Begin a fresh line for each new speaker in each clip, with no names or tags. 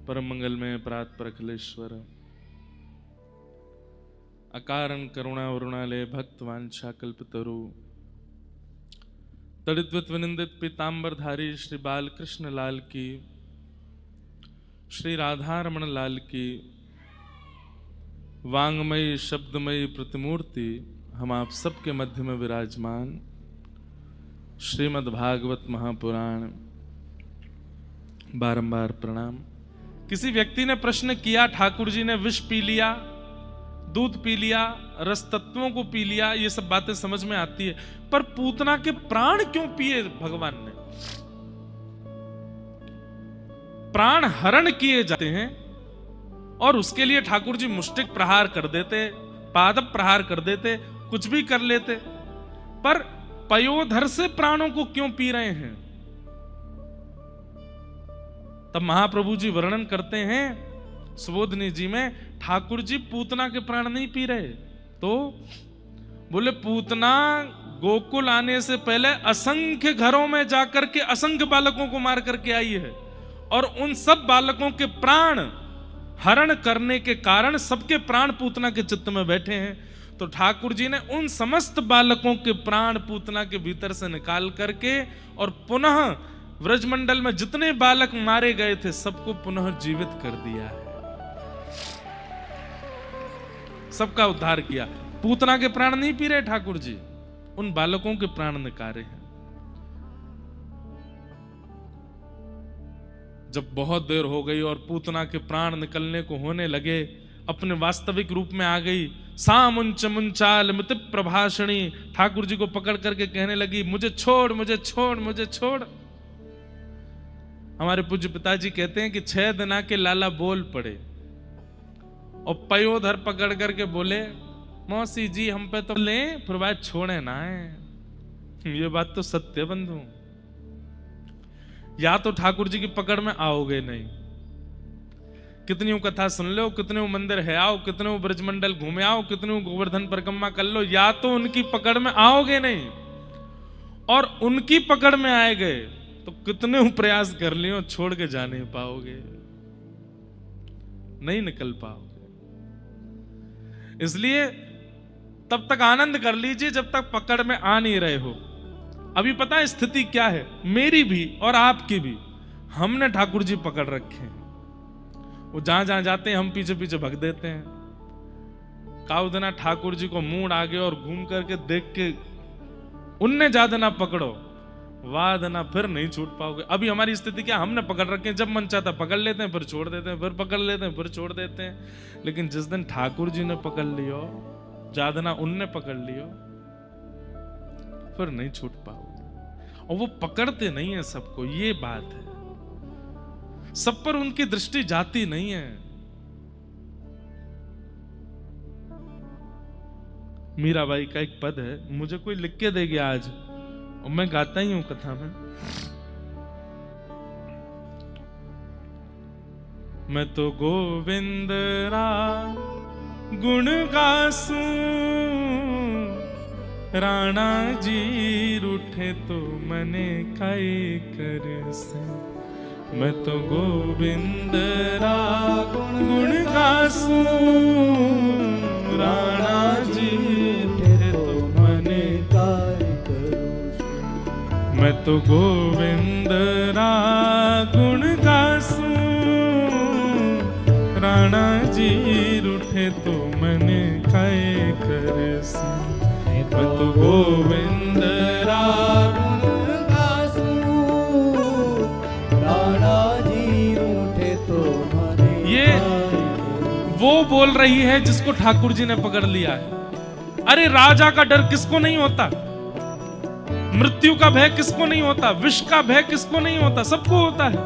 परम मंगलमय परात्पर अखिलेश्वर अकारण करुणा वरुणालय भक्त वांछा कल्पतरु तड़िद्वत विनिंदित पीतांबरधारी श्री बालकृष्ण लाल की, श्री राधा रमण लाल की वांगमयी शब्दमयी प्रतिमूर्ति हम आप सबके मध्य में विराजमान श्रीमद् भागवत महापुराण। बारंबार प्रणाम। किसी व्यक्ति ने प्रश्न किया, ठाकुर जी ने विष पी लिया, दूध पी लिया, रस तत्वों को पी लिया, ये सब बातें समझ में आती है, पर पूतना के प्राण क्यों पिए भगवान ने? प्राण हरण किए जाते हैं और उसके लिए ठाकुर जी मुष्टिक प्रहार कर देते, पादप प्रहार कर देते, कुछ भी कर लेते, पर पयोधर से प्राणों को क्यों पी रहे हैं? तब महाप्रभु जी वर्णन करते हैं सुबोधनी जी में, ठाकुर जी पूतना के प्राण नहीं पी रहे। तो बोले पूतना गोकुल आने से पहले असंख्य घरों में जाकर के असंख्य बालकों को मार करके आई है और उन सब बालकों के प्राण हरण करने के कारण सबके प्राण पूतना के चित्त में बैठे हैं। तो ठाकुर जी ने उन समस्त बालकों के प्राण पूतना के भीतर से निकाल करके और पुनः व्रजमंडल में जितने बालक मारे गए थे सबको पुनः जीवित कर दिया है, सबका उद्धार किया। पूतना के प्राण नहीं पी रहे ठाकुर जी, उन बालकों के प्राण निकाले हैं। जब बहुत देर हो गई और पूतना के प्राण निकलने को होने लगे, अपने वास्तविक रूप में आ गई, सामुंच मुंचाल मित प्रभाषणी, ठाकुर जी को पकड़ करके कहने लगी, मुझे छोड़, मुझे छोड़, मुझे छोड़। हमारे पूज्य पिताजी कहते हैं कि 6 दिना के लाला बोल पड़े और पयोधर पकड़ करके बोले, मौसी जी हम पे तो लें, फिर बात छोड़े ना है। ये बात तो सत्य बंधु, या तो ठाकुर जी की पकड़ में आओगे नहीं, कितनी कथा सुन लो, कितने मंदिर है आओ, कितने ब्रजमंडल घूमे आओ, कितने गोवर्धन परिक्रमा कर लो, या तो उनकी पकड़ में आओगे नहीं, और उनकी पकड़ में आए गए तो कितने प्रयास कर लियो छोड़ के जा नहीं पाओगे, नहीं निकल पाओगे। इसलिए तब तक आनंद कर लीजिए जब तक पकड़ में आ नहीं रहे हो। अभी पता है स्थिति क्या है, मेरी भी और आपकी भी, हमने ठाकुर जी पकड़ रखे हैं। वो जहां जहां जाते हैं हम पीछे पीछे भग देते हैं। काउ देना ठाकुर जी को मूड आ गया और घूम करके देख के उनने ज्यादा ना पकड़ो, वाद ना, फिर नहीं छूट पाओगे। अभी हमारी स्थिति क्या, हमने पकड़ रखे हैं, जब मन चाहता पकड़ लेते हैं, फिर छोड़ देते हैं, फिर पकड़ लेते हैं, फिर छोड़ देते हैं। लेकिन जिस दिन ठाकुर जी ने पकड़ लियो, ज्यादा ना उनने पकड़ लियो, फिर नहीं छूट पाओगे। और वो पकड़ते नहीं है सबको, ये बात है, सब पर उनकी दृष्टि जाती नहीं है। मीराबाई का एक पद है, मुझे कोई लिख के दे गया आज और मैं गाता ही हूं कथा में। मैं तो गोविंद रा गुण गासूं, राणा जी रूठे तो मने काई कर से। मैं तो गोविंद रा गुण गासूं, राणा जी रूठे तो मने काई कर। मैं तो गोविंद रा गुण गासूं, राणा जी रूठे तो मने काई कर से। मैं तो गोविंद रा गुण गासूं, राणा जी रूठे तो मने। ये वो बोल रही है जिसको ठाकुर जी ने पकड़ लिया है। अरे राजा का डर किसको नहीं होता, मृत्यु का भय किसको नहीं होता, विष का भय किसको नहीं होता, सबको होता है।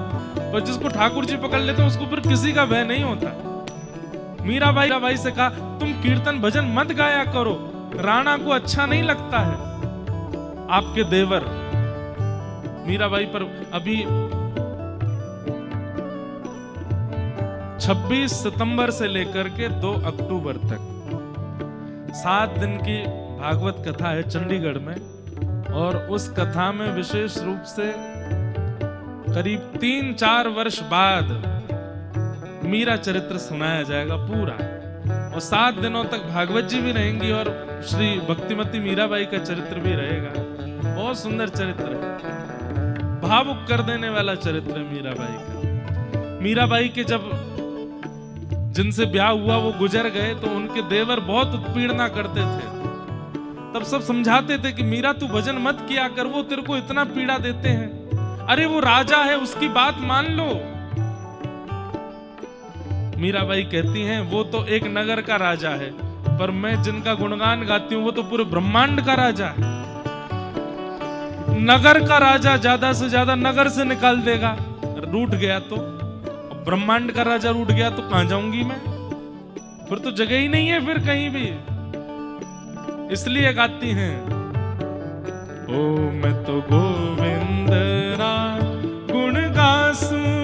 और जिसको ठाकुर जी पकड़ लेते हैं उसको फिर किसी का भय नहीं होता। मीराबाई से कहा, तुम कीर्तन भजन मत गाया करो, राणा को अच्छा नहीं लगता है। आपके देवर मीराबाई पर अभी 26 सितंबर से लेकर के 2 अक्टूबर तक 7 दिन की भागवत कथा है चंडीगढ़ में, और उस कथा में विशेष रूप से करीब 3-4 वर्ष बाद मीरा चरित्र सुनाया जाएगा पूरा, और 7 दिनों तक भागवत जी भी रहेंगी और श्री भक्तिमती मीराबाई का चरित्र भी रहेगा। बहुत सुंदर चरित्र है, भावुक कर देने वाला चरित्र है मीराबाई का। मीराबाई के जब जिनसे ब्याह हुआ वो गुजर गए तो उनके देवर बहुत उत्पीड़ना करते थे। तब सब समझाते थे कि मीरा तू भजन मत किया कर, वो तेरे को इतना पीड़ा देते हैं, अरे वो राजा है उसकी बात मान लो। मीराबाई कहती हैं वो तो एक नगर का राजा है, पर मैं जिनका गुणगान गाती हूं वो तो पूरे ब्रह्मांड का राजा है। नगर का राजा ज्यादा से ज्यादा नगर से निकाल देगा, रूठ गया तो, ब्रह्मांड का राजा रूठ गया तो कहां जाऊंगी मैं, फिर तो जगह ही नहीं है फिर कहीं भी। इसलिए गाती हैं, ओ मैं तो गोविंद रा गुण गासूं,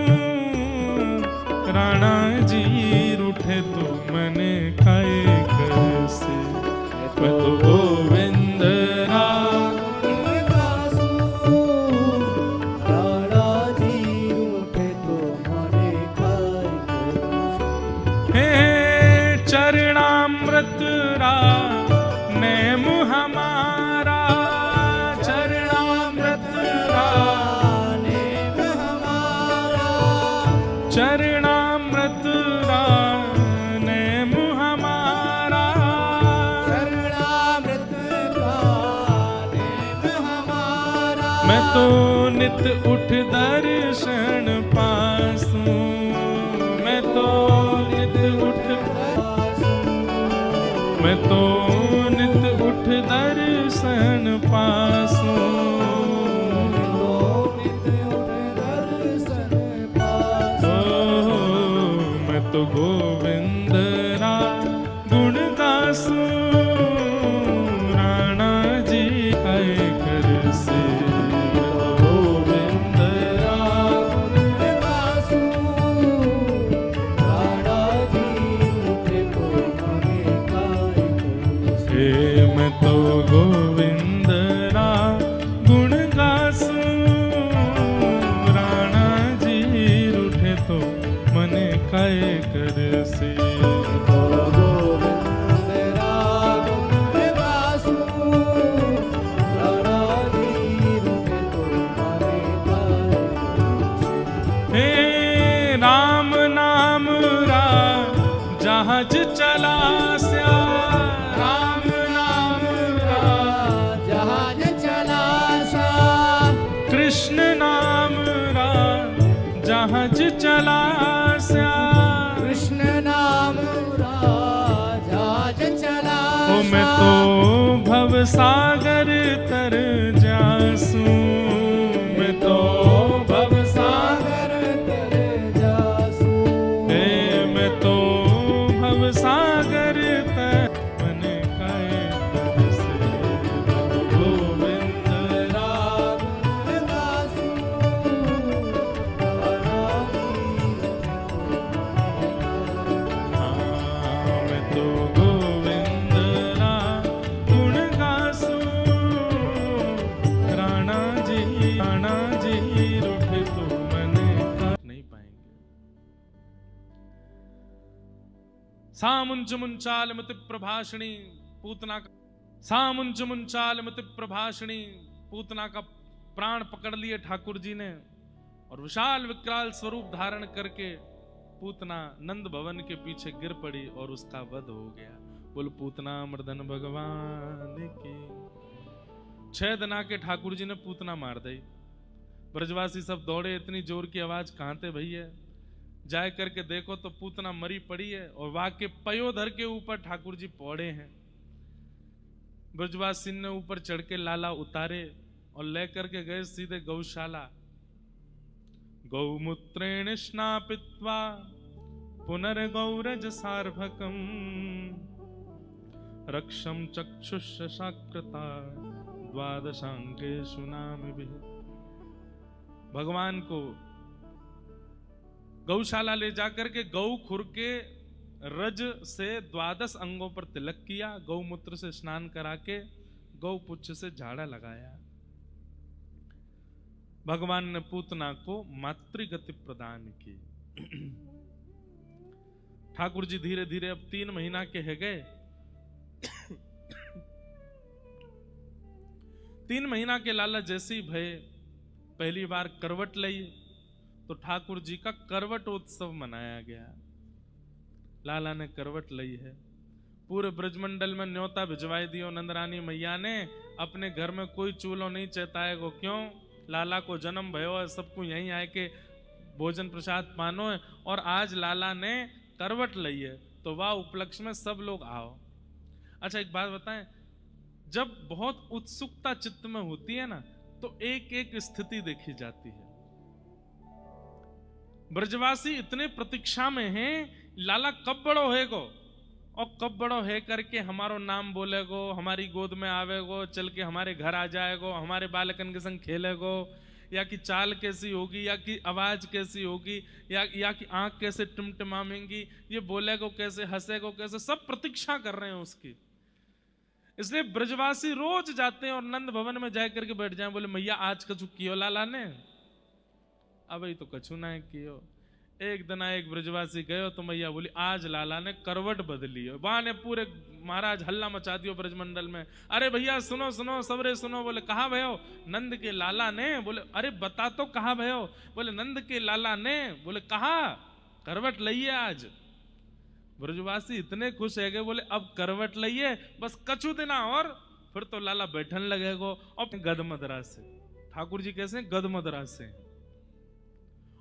राणा जी रूठे तो मने खाए कैसे। मैं तो गोविंद रा गुण गासूं, राणा जी रूठे तो मने खाए कैसे। हे चरणामृत रा नेम हमारा, चरणामृत रा नेम हमारा, चरणामृत रा नेम हमारा, चरणामृत का नेम हमारा। मैं तो नित उठ दर्शन पासूं, मैं तो नित उठ, मैं तो उठ दर्शन पासूं, मैं तो गोविंद रा गुण गासूं, राणा जी खाए कर से। गोविंद रा गुण गासूं, राणा जी रूठे तो मने खाए कर से। मैं तो गोविंद रा गुण गासूं, राणा जी रूठे तो मने खाए कर से। गोविंद रा गुण गासूं, राणा जी रूठे तो मने खाए कर से। हे राम नाम रा जहाज चला स्या, कृष्ण नाम रा जहाज चला स्या, कृष्ण नाम रा जहाज चला। ओ मैं तो भव सागर तर जासूं, मैं तो भव सागर तर जासूं। हे मैं तो भव सागर तर मने खाए कर से। गोविंद रा गुण गासूं, मैं तो गोविंद रा गुण गासूं, राणा जी रूठे तो मने नहीं पाएंगे। सामुंच मुंचाल मति प्रभाषणी पूतना का, सामुंच मुंचाल मति प्रभाषणी पूतना का प्राण पकड़ लिए ठाकुर जी ने, और विशाल विकराल स्वरूप धारण करके पूतना नंद भवन के पीछे गिर पड़ी और उसका वध हो गया। बोल पूतना मर्दन भगवान की। 6 दिन आके ठाकुर जी ने पूतना मार दी। ब्रजवासी सब दौड़े, इतनी जोर की आवाज कहां थे भैया, जाए करके देखो तो पूतना मरी पड़ी है और वाके पयोधर के ऊपर ठाकुर जी पौड़े हैं। ब्रजवासी ने ऊपर चढ़ के लाला उतारे और लेकर के गए सीधे गौशाला। गौमूत्रेण स्नापित्वा पुनर्गौरज सार्भकम रक्षम चक्षुषशाकृता द्वादशांकेषु नामिभिः। भगवान को गौशाला ले जाकर के गौ खुर के रज से 12 अंगों पर तिलक किया, गौमूत्र से स्नान करा के गौ पुच्छ से झाड़ा लगाया। भगवान ने पूतना को मातृगति प्रदान की। ठाकुर जी धीरे धीरे अब 3 महीना के है गए। 3 महीना के लाला जैसे ही भय पहली बार करवट ली तो ठाकुर जी का करवट उत्सव मनाया गया। लाला ने करवट ली है, पूरे ब्रजमंडल में न्योता भिजवाई दियो। नंदरानी मैया ने अपने घर में कोई चूल्हो नहीं चेताएगो, क्यों? लाला को जन्म भयो है, सबको यहीं आए के भोजन प्रसाद पानो है। और आज लाला ने करवट ली है तो वाह उपलक्ष्य में सब लोग आओ। अच्छा एक बात बताएं, जब बहुत उत्सुकता चित्त में होती है ना तो एक एक स्थिति देखी जाती है। ब्रजवासी इतने प्रतीक्षा में हैं, लाला कब बड़ो हैगो और कब बड़ो है करके हमारो नाम बोलेगो, हमारी गोद में आवेगो, चल के हमारे घर आ जाएगो, हमारे बालकन के संग खेलेगो, या कि चाल कैसी होगी, या कि आवाज कैसी होगी, या कि आंख कैसे टिमटिमाएंगी, ये बोलेगो कैसे, हंसेगो कैसे, सब प्रतीक्षा कर रहे हैं उसकी। इसलिए ब्रजवासी रोज जाते हैं और नंद भवन में जाकर के बैठ जाए, बोले मैया आज कछु कियो लाला ने? अब तो कछु ना कियो। एक दिन एक ब्रजवासी गयो तो मैया बोली आज लाला ने करवट बदली है। वहां ने पूरे महाराज हल्ला मचा दियो ब्रजमंडल में, अरे भैया सुनो सुनो सबरे सुनो। बोले कहा भयो? नंद के लाला ने। बोले अरे बता तो कहा भयो? बोले नंद के लाला ने। बोले कहा? करवट लइए आज। ब्रजवासी इतने खुश है गए, बोले अब करवट लइए, बस कछु दिना और फिर तो लाला बैठन लगेगो। और गदमदरा से ठाकुर जी कैसे? गदमदरा से।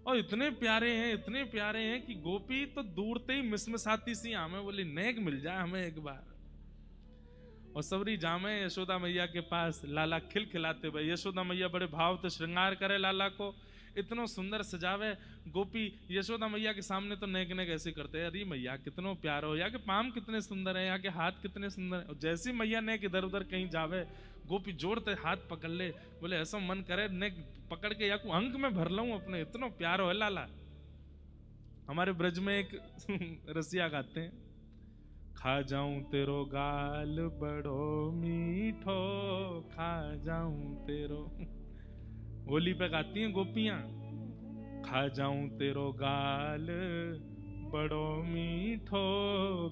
और इतने प्यारे हैं, इतने प्यारे हैं कि गोपी तो दूरते ही मिसमिसाती सी हमें बोली नेक मिल जाए हमें एक बार। और सबरी जामे यशोदा मैया के पास, लाला खिलखिलाते भाई। यशोदा मैया बड़े भाव से श्रृंगार करे लाला को, इतनो सुंदर सजावे। गोपी यशोदा मैया के सामने तो नेक नेक ऐसे करते हैं, अरे मैया कितनो प्यारो हो, या के पाम कितने सुंदर है, या के हाथ कितने सुंदर है। और जैसी मैया नेक इधर उधर कहीं जावे, गोपी जोर से हाथ पकड़ ले, बोले ऐसा मन करे नेक पकड़ के या को अंक में भर लूं अपने, इतनो प्यारो है लाला। हमारे ब्रज में एक रसिया गाते हैं, खा जाऊं तेरो गाल बड़ो मीठो, खा जाऊं तेरो। होली पे गाती हैं गोपियां, खा जाऊं तेरो गाल बड़ो मीठो,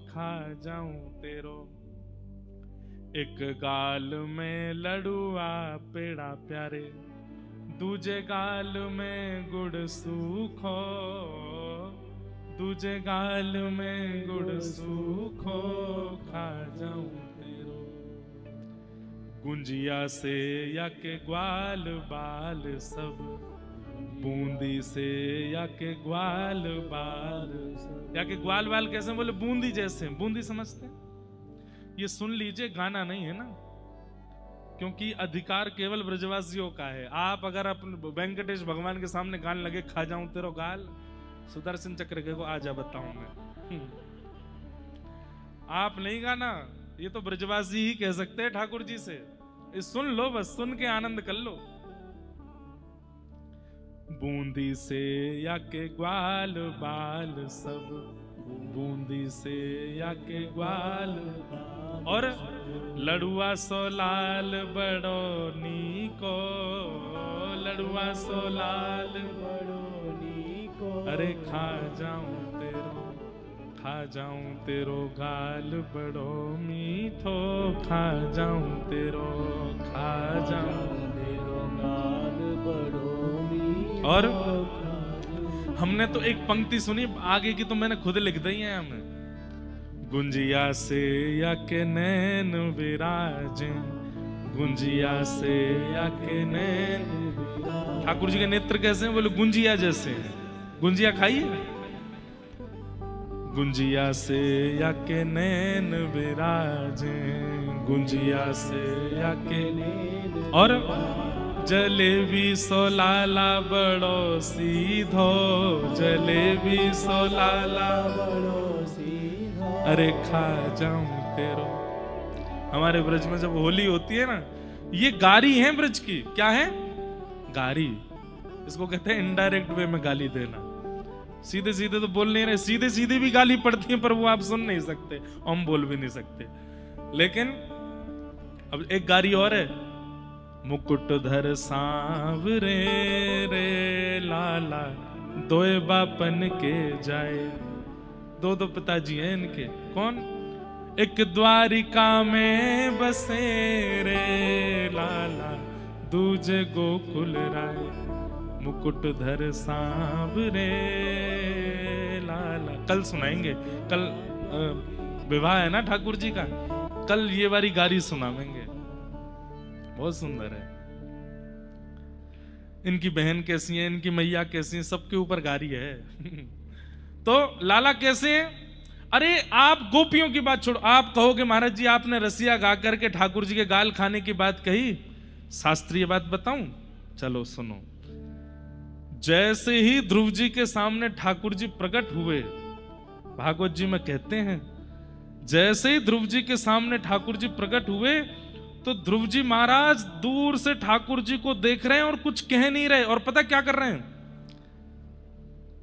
खा जाऊं तेरो। एक गाल में लड़ुआ पेड़ा प्यारे, दूजे गाल में गुड़ सूखो, दूजे गाल में गुड़ सूखो, खा जाऊं तेरो। गुंजिया से या के ग्वाल बाल सब, बूंदी से या के ग्वाल बाल। या के ग्वाल बाल कैसे? बोले बूंदी जैसे। बूंदी समझते हैं? ये सुन लीजिए, गाना नहीं है ना, क्योंकि अधिकार केवल ब्रजवासियों का है। आप अगर अपने वेंकटेश भगवान के सामने गाने लगे खा जाऊं तेरो गाल, सुदर्शन चक्र के को आजा बताऊं मैं। आप नहीं गाना, ये तो ब्रजवासी ही कह सकते हैं ठाकुर जी से। सुन लो, बस सुन के आनंद कर लो। बूंदी से या के ग्वाल बाल सब, बूंदी से या के ग्वाल। और लड़ुआ सो लाल बड़ो नीको, लड़ुआ सो लाल बड़ो नीको। अरे खा जाऊं तेरो, खा जाऊं तेरो गाल बड़ो मीठो, खा जाऊं तेरो, खा जाऊं तेरो गाल बड़ो मीठो। और हमने तो एक पंक्ति सुनी, आगे की तो मैंने खुद लिख दी है हमें। गुंजिया से या के नैन विराजे, गुंजिया से या के नैन। ठाकुर जी के नेत्र कैसे हैं? बोले गुंजिया जैसे। गुंजिया खाइए। गुंजिया से या के नैन विराजे, गुंजिया से या के नैन। और जलेबी सो लाला बड़ो सीधो, जलेबी सो लाला बड़ो सीधो। अरे खा जाऊं तेरो। हमारे ब्रज में जब होली होती है ना, ये गारी है ब्रज की। क्या है? गारी। इसको कहते हैं इनडायरेक्ट वे में गाली देना। सीधे सीधे तो बोल नहीं रहे, सीधे सीधे भी गाली पड़ती है पर वो आप सुन नहीं सकते, हम बोल भी नहीं सकते। लेकिन अब एक गारी और है, मुकुट धर सांवरे रे लाला, दोए बापन के जाए। दो दो पिताजी हैं इनके। कौन? एक द्वारिका में बसे रे लाला, दूजे गोकुल राय, मुकुटधर सांवरे लाला। कल सुनाएंगे, कल विवाह है ना ठाकुर जी का, कल ये वाली गारी सुनावेंगे, बहुत सुंदर है। इनकी बहन कैसी है, इनकी मैया कैसी है, सबके ऊपर गारी है। तो लाला कैसे हैं? अरे आप गोपियों की बात छोड़ो, आप कहोगे महाराज जी आपने रसिया गा करके ठाकुर जी के गाल खाने की बात कही, शास्त्रीय बात बताऊं? चलो सुनो। जैसे ही ध्रुव जी के सामने ठाकुर जी प्रकट हुए, भागवत जी में कहते हैं जैसे ही ध्रुव जी के सामने ठाकुर जी प्रकट हुए तो ध्रुव जी महाराज दूर से ठाकुर जी को देख रहे हैं और कुछ कह नहीं रहे, और पता क्या कर रहे हैं?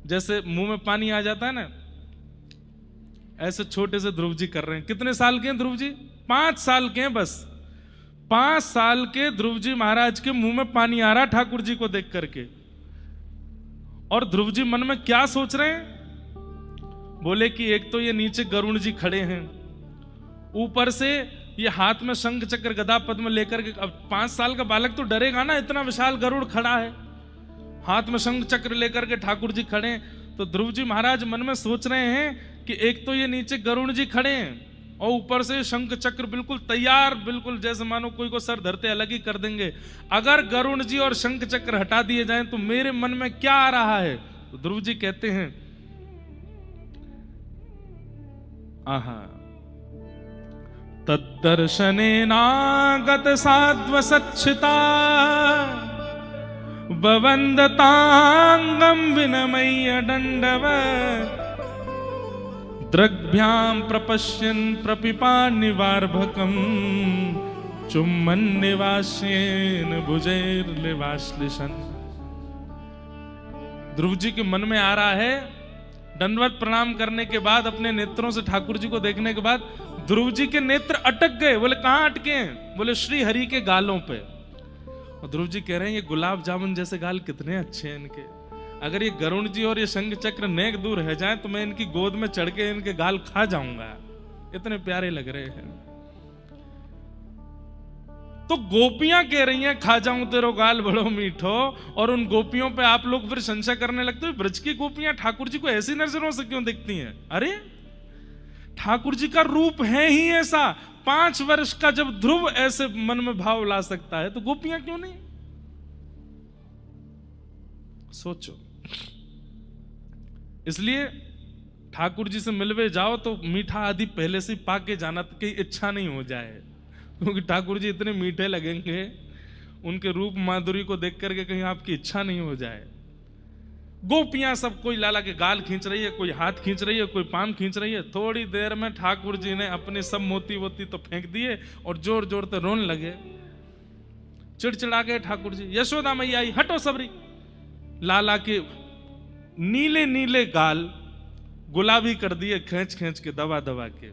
जैसे मुंह में पानी आ जाता है ना, ऐसे छोटे से ध्रुव जी कर रहे हैं। कितने साल के हैं ध्रुव जी? 5 साल के हैं बस। 5 साल के ध्रुव जी महाराज के मुंह में पानी आ रहा ठाकुर जी को देख करके। और ध्रुव जी मन में क्या सोच रहे हैं? बोले कि एक तो ये नीचे गरुण जी खड़े हैं, ऊपर से ये हाथ में शंख चक्र गदा पद्म लेकर के, अब 5 साल का बालक तो डरेगा ना, इतना विशाल गरुड़ खड़ा है, हाथ में शंख चक्र लेकर के ठाकुर जी खड़े हैं। तो ध्रुव जी महाराज मन में सोच रहे हैं कि एक तो ये नीचे गरुण जी खड़े हैं और ऊपर से शंख चक्र बिल्कुल तैयार, बिल्कुल जैसे मानो कोई को सर धरते अलग ही कर देंगे। अगर गरुण जी और शंख चक्र हटा दिए जाएं तो मेरे मन में क्या आ रहा है? तो ध्रुव जी कहते हैं आहा, तद्दर्शनेनागत साध्वसच्छिता, ववन्दतांगं विनमय्य दण्डवत्, दृग्भ्यां प्रपश्यन् प्रपिपान्निवार्भकं, चुम्बन्निवास्येन भुजैर्लिवाश्लिशन्। ध्रुव जी के मन में आ रहा है, दंडवत प्रणाम करने के बाद, अपने नेत्रों से ठाकुर जी को देखने के बाद ध्रुव जी के नेत्र अटक गए। बोले कहां अटके हैं? बोले श्री हरि के गालों पे। और ध्रुव जी कह रहे हैं ये गुलाब जामुन जैसे गाल कितने अच्छे हैं इनके, अगर ये गरुण जी और ये शंख चक्र नेक दूर रह जाए तो मैं इनकी गोद में चढ़ के इनके गाल खा जाऊंगा, इतने प्यारे लग रहे हैं। तो गोपियां कह रही हैं खा जाऊं तेरो गाल बड़ो मीठो, और उन गोपियों पे आप लोग फिर संशय करने लगते हो ब्रज की गोपियां ठाकुर जी को ऐसी नजरों से क्यों देखती हैं? अरे ठाकुर जी का रूप है ही ऐसा। 5 वर्ष का जब ध्रुव ऐसे मन में भाव ला सकता है तो गोपियां क्यों नहीं? सोचो। इसलिए ठाकुर जी से मिलवे जाओ तो मीठा आदि पहले से पाके जाना, तो कहीं इच्छा नहीं हो जाए, क्योंकि ठाकुर जी इतने मीठे लगेंगे, उनके रूप माधुरी को देख करके कहीं आपकी इच्छा नहीं हो जाए। गोपियां सब कोई लाला के गाल खींच रही है, कोई हाथ खींच रही है, कोई पाम खींच रही है। थोड़ी देर में ठाकुर जी ने अपने सब मोती वोती तो फेंक दिए और जोर जोर से रोने लगे, चिड़चिड़ा गए ठाकुर जी। यशोदा मैया आई, हटो सबरी। लाला के नीले नीले गाल गुलाबी कर दिए, खींच खींच के, दबा दबा के।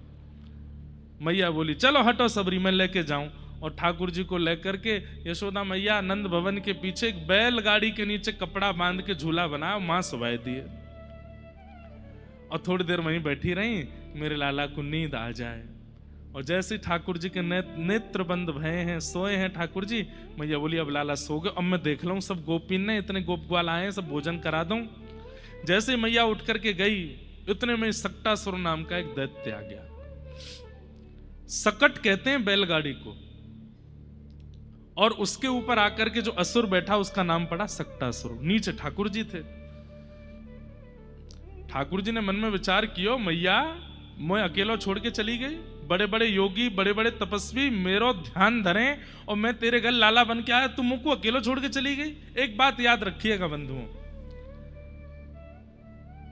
मैया बोली चलो हटो सबरी, मैं लेके जाऊं। और ठाकुर जी को लेकर के यशोदा मैया नंद भवन के पीछे एक बैलगाड़ी के नीचे कपड़ा बांध के झूला बनाया, मां सुवाए दिए। और थोड़ी देर वहीं बैठी रही, मेरे लाला को नींद आ जाए। और जैसे ठाकुर जी के नेत्र बंद भये हैं, सोए हैं ठाकुर जी, मैया बोली अब लाला सो गए, अब मैं देख लूं सब गोपी ने इतने गोप ग्वाल आए हैं, सब भोजन करा दूं। जैसे मैया उठ करके गई, इतने में सक्टासुर नाम का एक दैत्य आ गया। सकट कहते हैं बैलगाड़ी को, और उसके ऊपर आकर के जो असुर बैठा उसका नाम पड़ा सक्टासुर। नीचे ठाकुर जी थे। ठाकुर जी ने मन में विचार किया, मैया मैं अकेला छोड़ के चली गई, बड़े बड़े योगी बड़े बड़े तपस्वी मेरो ध्यान धरें और मैं तेरे घर लाला बन के आया, तुम मुझको अकेला छोड़ के चली गई। एक बात याद रखिएगा बंधुओं,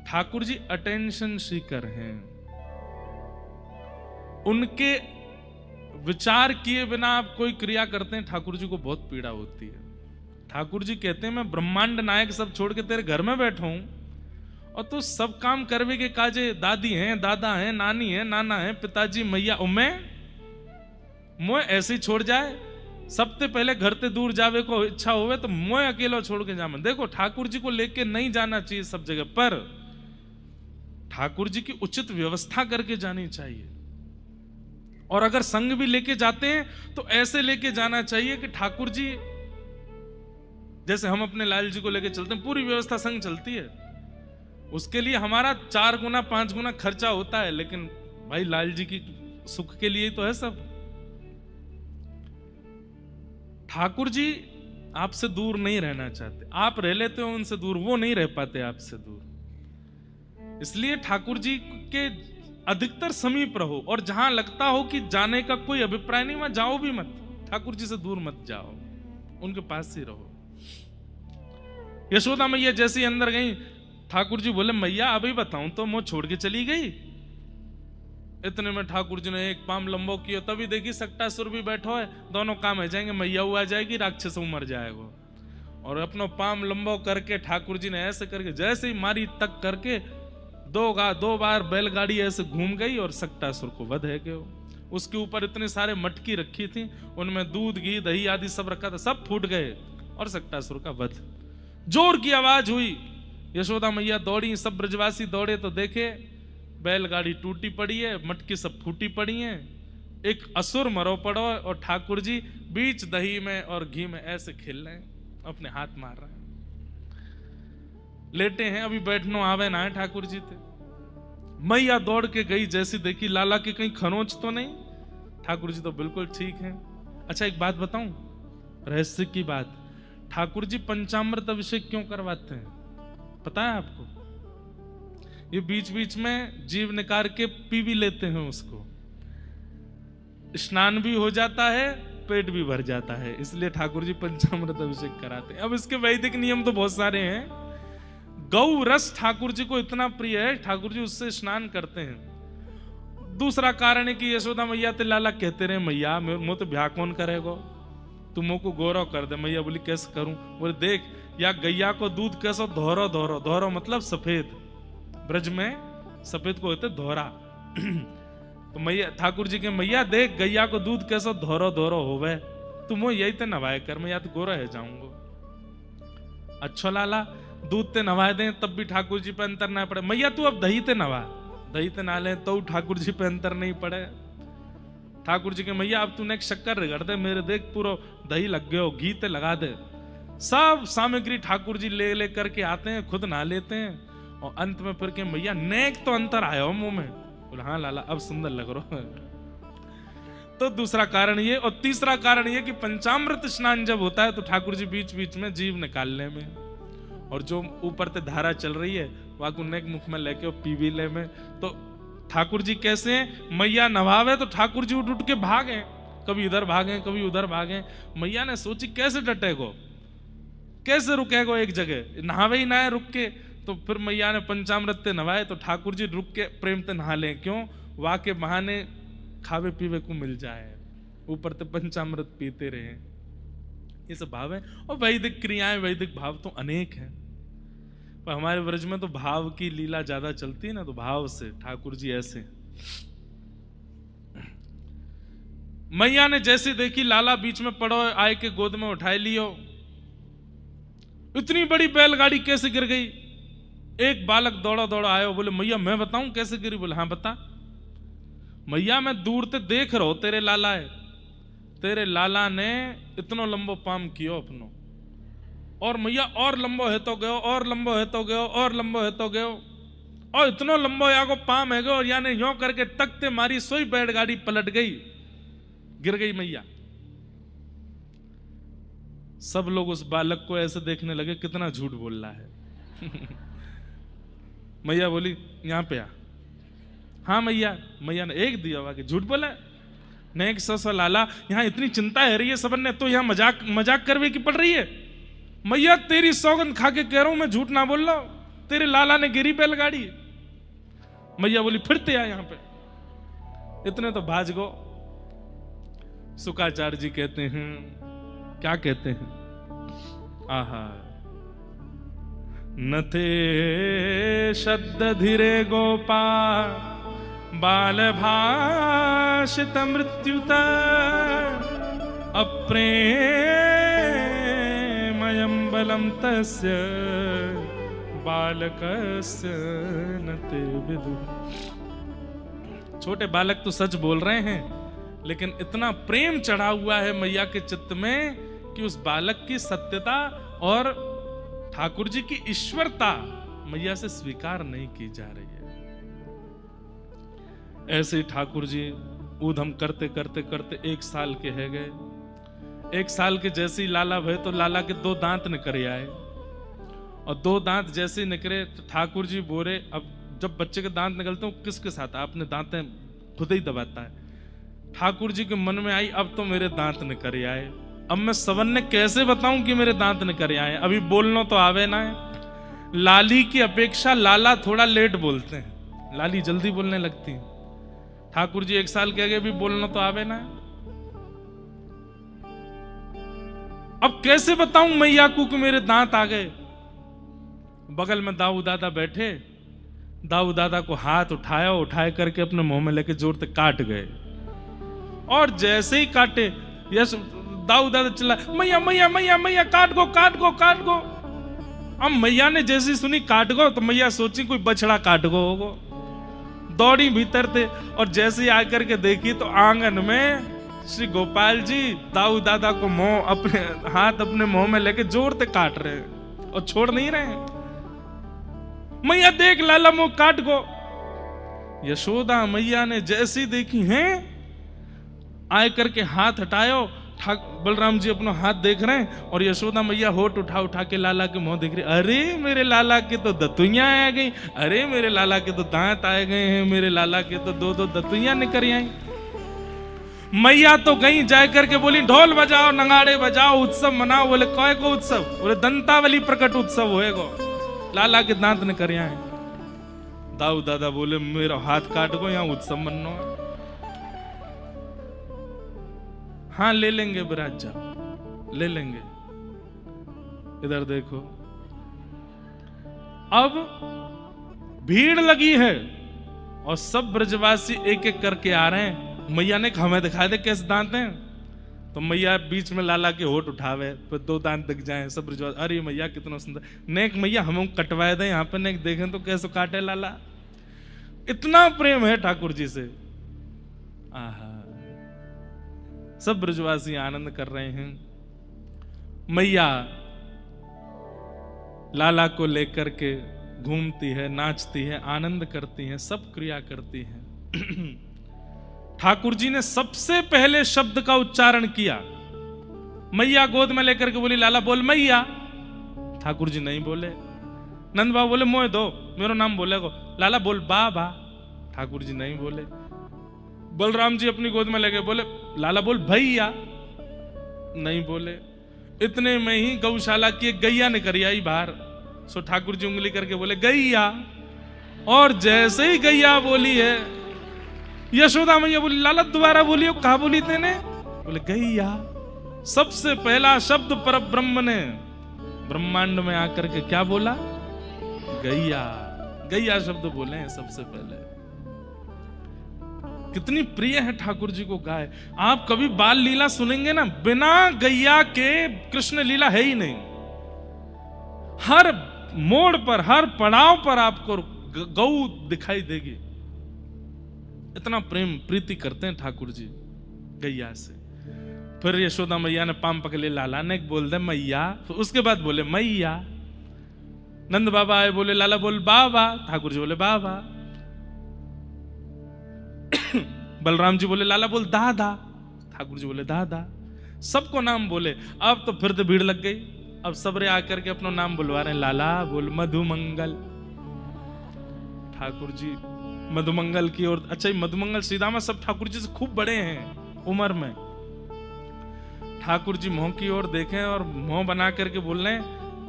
ठाकुर जी अटेंशन सीकर हैं। उनके विचार किए बिना आप कोई क्रिया करते हैं, ठाकुर जी को बहुत पीड़ा होती है। ठाकुर जी कहते हैं मैं ब्रह्मांड नायक सब छोड़ के तेरे घर में बैठा हूं और तू सब काम करवे के काजे, दादी हैं, दादा हैं, नानी हैं, नाना हैं, पिताजी, मैया, मैं ऐसे ही छोड़ जाए। सबसे पहले घर से दूर जावे को इच्छा होवे तो मैं अकेला छोड़ के जाऊं। देखो ठाकुर जी को लेके नहीं जाना चाहिए सब जगह, पर ठाकुर जी की उचित व्यवस्था करके जानी चाहिए। और अगर संग भी लेके जाते हैं तो ऐसे लेके जाना चाहिए कि ठाकुर जी, जैसे हम अपने लाल जी को लेके चलते हैं, पूरी व्यवस्था संग चलती है, उसके लिए हमारा 4 गुना 5 गुना खर्चा होता है, लेकिन भाई लाल जी की सुख के लिए तो है सब। ठाकुर जी आपसे दूर नहीं रहना चाहते, आप रह लेते हो उनसे दूर, वो नहीं रह पाते आपसे दूर। इसलिए ठाकुर जी के अधिकतर समीप रहो, और जहां लगता हो कि जाने का कोई अभिप्राय नहीं, वहां जाओ भी मत, ठाकुर जी से दूर मत जाओ, उनके पास ही रहो। यशोदा मैया जैसे ही अंदर गई, ठाकुर जी बोले मैया अभी बताऊं तो मुंह छोड़ के चली गई। इतने में ठाकुर जी ने एक पाम लंबो किया, तभी देखी सक्टासुर भी बैठो है, दोनों काम है जाएंगे, मैया हुआ जाएगी, राक्षस मर जाएगा। और अपनो पाम लंबो करके ठाकुर जी ने ऐसे करके जैसे ही मारी तक करके 2 बार बैलगाड़ी ऐसे घूम गई और सक्टासुर को वध है गयो। उसके ऊपर इतने सारे मटकी रखी थी, उनमें दूध घी दही आदि सब रखा था, सब फूट गए और सक्टासुर का वध। जोर की आवाज हुई, यशोदा मैया दौड़ी, सब ब्रजवासी दौड़े तो देखे बैलगाड़ी टूटी पड़ी है, मटकी सब फूटी पड़ी हैं, एक असुर मरो पड़ो और ठाकुर जी बीच दही में और घी में ऐसे खेल रहे हैं, अपने हाथ मार रहे हैं, लेटे हैं, अभी बैठनो आवे ना है ठाकुर जी थे। मैया दौड़ के गई, जैसी देखी लाला की कहीं खरोंच तो नहीं, ठाकुर जी तो बिल्कुल ठीक हैं। अच्छा एक बात बताऊं, रहस्य की बात, ठाकुर जी पंचामृत अभिषेक क्यों करवाते हैं पता है आपको? ये बीच बीच में जीव निकाल के पी भी लेते हैं उसको, स्नान भी हो जाता है, पेट भी भर जाता है, इसलिए ठाकुर जी पंचामृत अभिषेक कराते हैं। अब इसके वैदिक नियम तो बहुत सारे हैं। गौ रस ठाकुर जी को इतना प्रिय है, ठाकुर जी उससे स्नान करते हैं। दूसरा कारण है कि यशोदा मैया ते लाला कहते रहे मैया मुझे तो ब्याह कौन करेगो, तुम को गौरव कर दे। मैया बोली कैसे करूं? बोले देख, या गैया को दूध कैसो धोरो धोरो, धोरो मतलब सफेद, ब्रज में सफेद को होते धोरा। तो मैया ठाकुर जी के मैया देख गैया को दूध कैसो धोरो धोरो होवे, तुम यही ते नवाए कर, मैं या तो गोरा है जाऊंगा। अच्छा लाला दूध ते नवाए दे तब भी ठाकुर जी पे अंतर ना पड़े। मैया तू अब दही ते नवा, दही ते ना ले तो ठाकुर जी पे अंतर नहीं पड़े। ठाकुर जी के मैया अब तूने एक शक्कर रगड़ दे मेरे, देख पूरा दही लग गयो, घी ते लगा दे। सब सामग्री ठाकुर जी ले ले करके आते हैं, खुद नहा लेते हैं, और अंत में फिर के मैया नेक तो अंतर आया हो मुंह में। बोले हाँ लाला अब सुंदर लग रहा है। तो दूसरा कारण ये, और तीसरा कारण ये कि पंचामृत स्नान जब होता है तो ठाकुर जी बीच बीच में जीव निकालने में, और जो ऊपर से धारा चल रही है वहां को नेक मुख में लेके पी भी ले में। तो ठाकुर जी कैसे हैं, मैया नवावे तो ठाकुर जी उठ उठ के भागे, कभी इधर भागे कभी उधर भागे। मैया ने सोची कैसे डटेगो, कैसे रुकेगो एक जगह, नहावे ही ना है रुक के। तो फिर मैया ने पंचामृत ते नवाए तो ठाकुर जी रुक के प्रेम ते नहा ले, क्यों? वहां के बहाने खावे पीवे को मिल जाए, ऊपर ते पंचामृत पीते रहे। ये सब भाव है। और वैदिक क्रियाएं, वैदिक भाव तो अनेक हैं, पर हमारे व्रज में तो भाव की लीला ज्यादा चलती है ना, तो भाव से ठाकुर जी ऐसे। मैया ने जैसे देखी लाला बीच में पड़ो, आए के गोद में उठाए लियो, इतनी बड़ी बैलगाड़ी कैसे गिर गई? एक बालक दौड़ा दौड़ा आयो, बोले मैया मैं बताऊं कैसे गिरी? बोले हाँ बता। मैया मैं दूर से देख रहा हूं तेरे लाला है, तेरे लाला ने इतना लंबो पाम कियो अपनो, और मैया और लंबो है तो गयो, और लंबो है तो गयो, और लंबो है तो गयो, और इतना लंबो या को पाम है गयो, और यानी यो करके तकते मारी, सोई बैलगाड़ी पलट गई, गिर गई मैया। सब लोग उस बालक को ऐसे देखने लगे कितना झूठ बोल रहा है। मैया बोली यहां पे आ। हाँ मैया, मैया ने एक दिया कि झूठ बोला ने एक सौ लाला, यहां इतनी चिंता है रही है सबन ने, तो यहां मजाक करवे की पड़ रही है। मैया तेरी सौगंध खा के कह रहा हूं मैं झूठ ना बोल रहा हूं, तेरे लाला ने गिरी बैलगाड़ी। मैया बोली फिरते आ यहां पे। इतने तो भाज गो। शुकाचार्य जी कहते हैं, क्या कहते हैं, आहा नथे शब्द धीरे गोपा बाल भाषित मृत्युत अप्रेमयं बलम तस्य बालकस्य न ते विदुः। छोटे बालक तो सच बोल रहे हैं, लेकिन इतना प्रेम चढ़ा हुआ है मैया के चित्त में कि उस बालक की सत्यता और ठाकुर जी की ईश्वरता मैया से स्वीकार नहीं की जा रही है। ऐसे ही ठाकुर जी ऊधम करते करते करते 1 साल के है गए। 1 साल के जैसे ही लाला भय तो लाला के 2 दांत निकल आए, और 2 दांत जैसे ही निकले तो ठाकुर जी बोले, अब जब बच्चे के दांत निकलते हैं किसके साथ अपने दांतें खुद ही दबाता है। ठाकुर जी के मन में आई, अब तो मेरे दांत निकल आए, अब मैं सवन्ने कैसे बताऊं कि मेरे दांत निकल आए। अभी बोलना तो आवे ना है। लाली की अपेक्षा लाला थोड़ा लेट बोलते हैं, लाली जल्दी बोलने लगती है। ठाकुर जी 1 साल के आगे भी बोलना तो आवे ना है। अब कैसे बताऊं मैया को कि मेरे दांत आ गए। बगल में दाऊ दादा बैठे, दाऊ दादा को हाथ उठाया, उठाए करके अपने मुंह में लेके जोर से काट गए। और जैसे ही काटे, यस दाऊ दादा चिल्ला, मैया मैया मैया मैया काट गो काट गो काट गो। अब मैया ने जैसी सुनी काट गो तो मैया सोची कोई बछड़ा काट गो होगो। दौड़ी भीतर थे और जैसे ही आकर के देखी तो आंगन में श्री गोपाल जी दाऊ दादा को मुंह अपने हाथ अपने मुंह में लेके जोर से काट रहे हैं और छोड़ नहीं रहे हैं। मैया देख लाला मुंह काट गो। यशोदा मैया ने जैसी देखी हैं, आए करके हाथ हटायो। बलराम जी अपना हाथ देख रहे हैं और यशोदा मैया होठ उठा उठा के लाला के मुंह देख रही। अरे मेरे लाला के तो दतुइयां आ गई, अरे मेरे लाला के तो दांत आए गए हैं, मेरे लाला के तो 2-2 दतुइयां निकल आई। मैया तो गई जाए करके बोली, ढोल बजाओ नगाड़े बजाओ उत्सव मनाओ। बोले कौन को उत्सव? बोले दंतावली प्रकट उत्सव होएगो, लाला के दांत निकल आए। दाऊ दादा बोले मेरा हाथ काट गो, यहाँ उत्सव मनो है। हाँ ले लेंगे विराज जाओ, ले लेंगे। इधर देखो, अब भीड़ लगी है और सब ब्रजवासी एक एक करके आ रहे हैं। मैया ने हमें दिखा दे कैसे दांत हैं। तो मैया बीच में लाला के होठ उठावे, फिर 2 दांत दिख जाए। सब ब्रजवासी, अरे मैया कितना सुंदर, नेक मैया हमें कटवाए दे यहाँ पे, नेक देखें तो कैसे काटे लाला। इतना प्रेम है ठाकुर जी से। आहा, सब ब्रजवासी आनंद कर रहे हैं। मैया लाला को लेकर के घूमती है, नाचती है, आनंद करती है, सब क्रिया करती है। ठाकुर जी ने सबसे पहले शब्द का उच्चारण किया। मैया गोद में लेकर के बोली, लाला बोल मैया। ठाकुर जी नहीं बोले। नंद बाबा बोले मोए दो, मेरा नाम बोलेगो। लाला बोल बाबा। ठाकुर जी नहीं बोले। बलराम जी अपनी गोद में लगे, बोले लाला बोल भैया। नहीं बोले। इतने में ही गौशाला की एक गैया निकल आई बाहर। सो ठाकुर जी उंगली करके बोले गैया। और जैसे ही गैया बोली है, यशोदा मैया बोली, लाला दोबारा बोलियो, कहा बोली तेने? बोले गैया। सबसे पहला शब्द पर ब्रह्म ने ब्रह्मांड में आकर के क्या बोला? गैया। गैया शब्द बोले हैं सबसे पहले। कितनी प्रिय है ठाकुर जी को गाय। आप कभी बाल लीला सुनेंगे ना, बिना गैया के कृष्ण लीला है ही नहीं। हर मोड़ पर, हर पड़ाव पर आपको गौ दिखाई देगी। इतना प्रेम प्रीति करते हैं ठाकुर जी गैया से। फिर यशोदा मैया ने पाम पकड़े, लाला ने बोल दे मैया। फिर उसके बाद बोले मैया। नंद बाबा आए, बोले लाला बोल बाबा। ठाकुर जी बोले बाबा। बलराम जी बोले लाला बोल दादा। ठाकुर जी बोले दादा। सबको नाम बोले। अब तो फिर तो भीड़ लग गई। अब सबरे आकर के अपना नाम बुलवा रहे हैं। लाला बोल मधुमंगल। ठाकुर जी मधुमंगल की ओर। अच्छा, मधुमंगल श्रीदामा सब ठाकुर जी से खूब बड़े हैं उम्र में। ठाकुर जी मुंह की ओर देखें और मुंह बना करके बोल रहे हैं,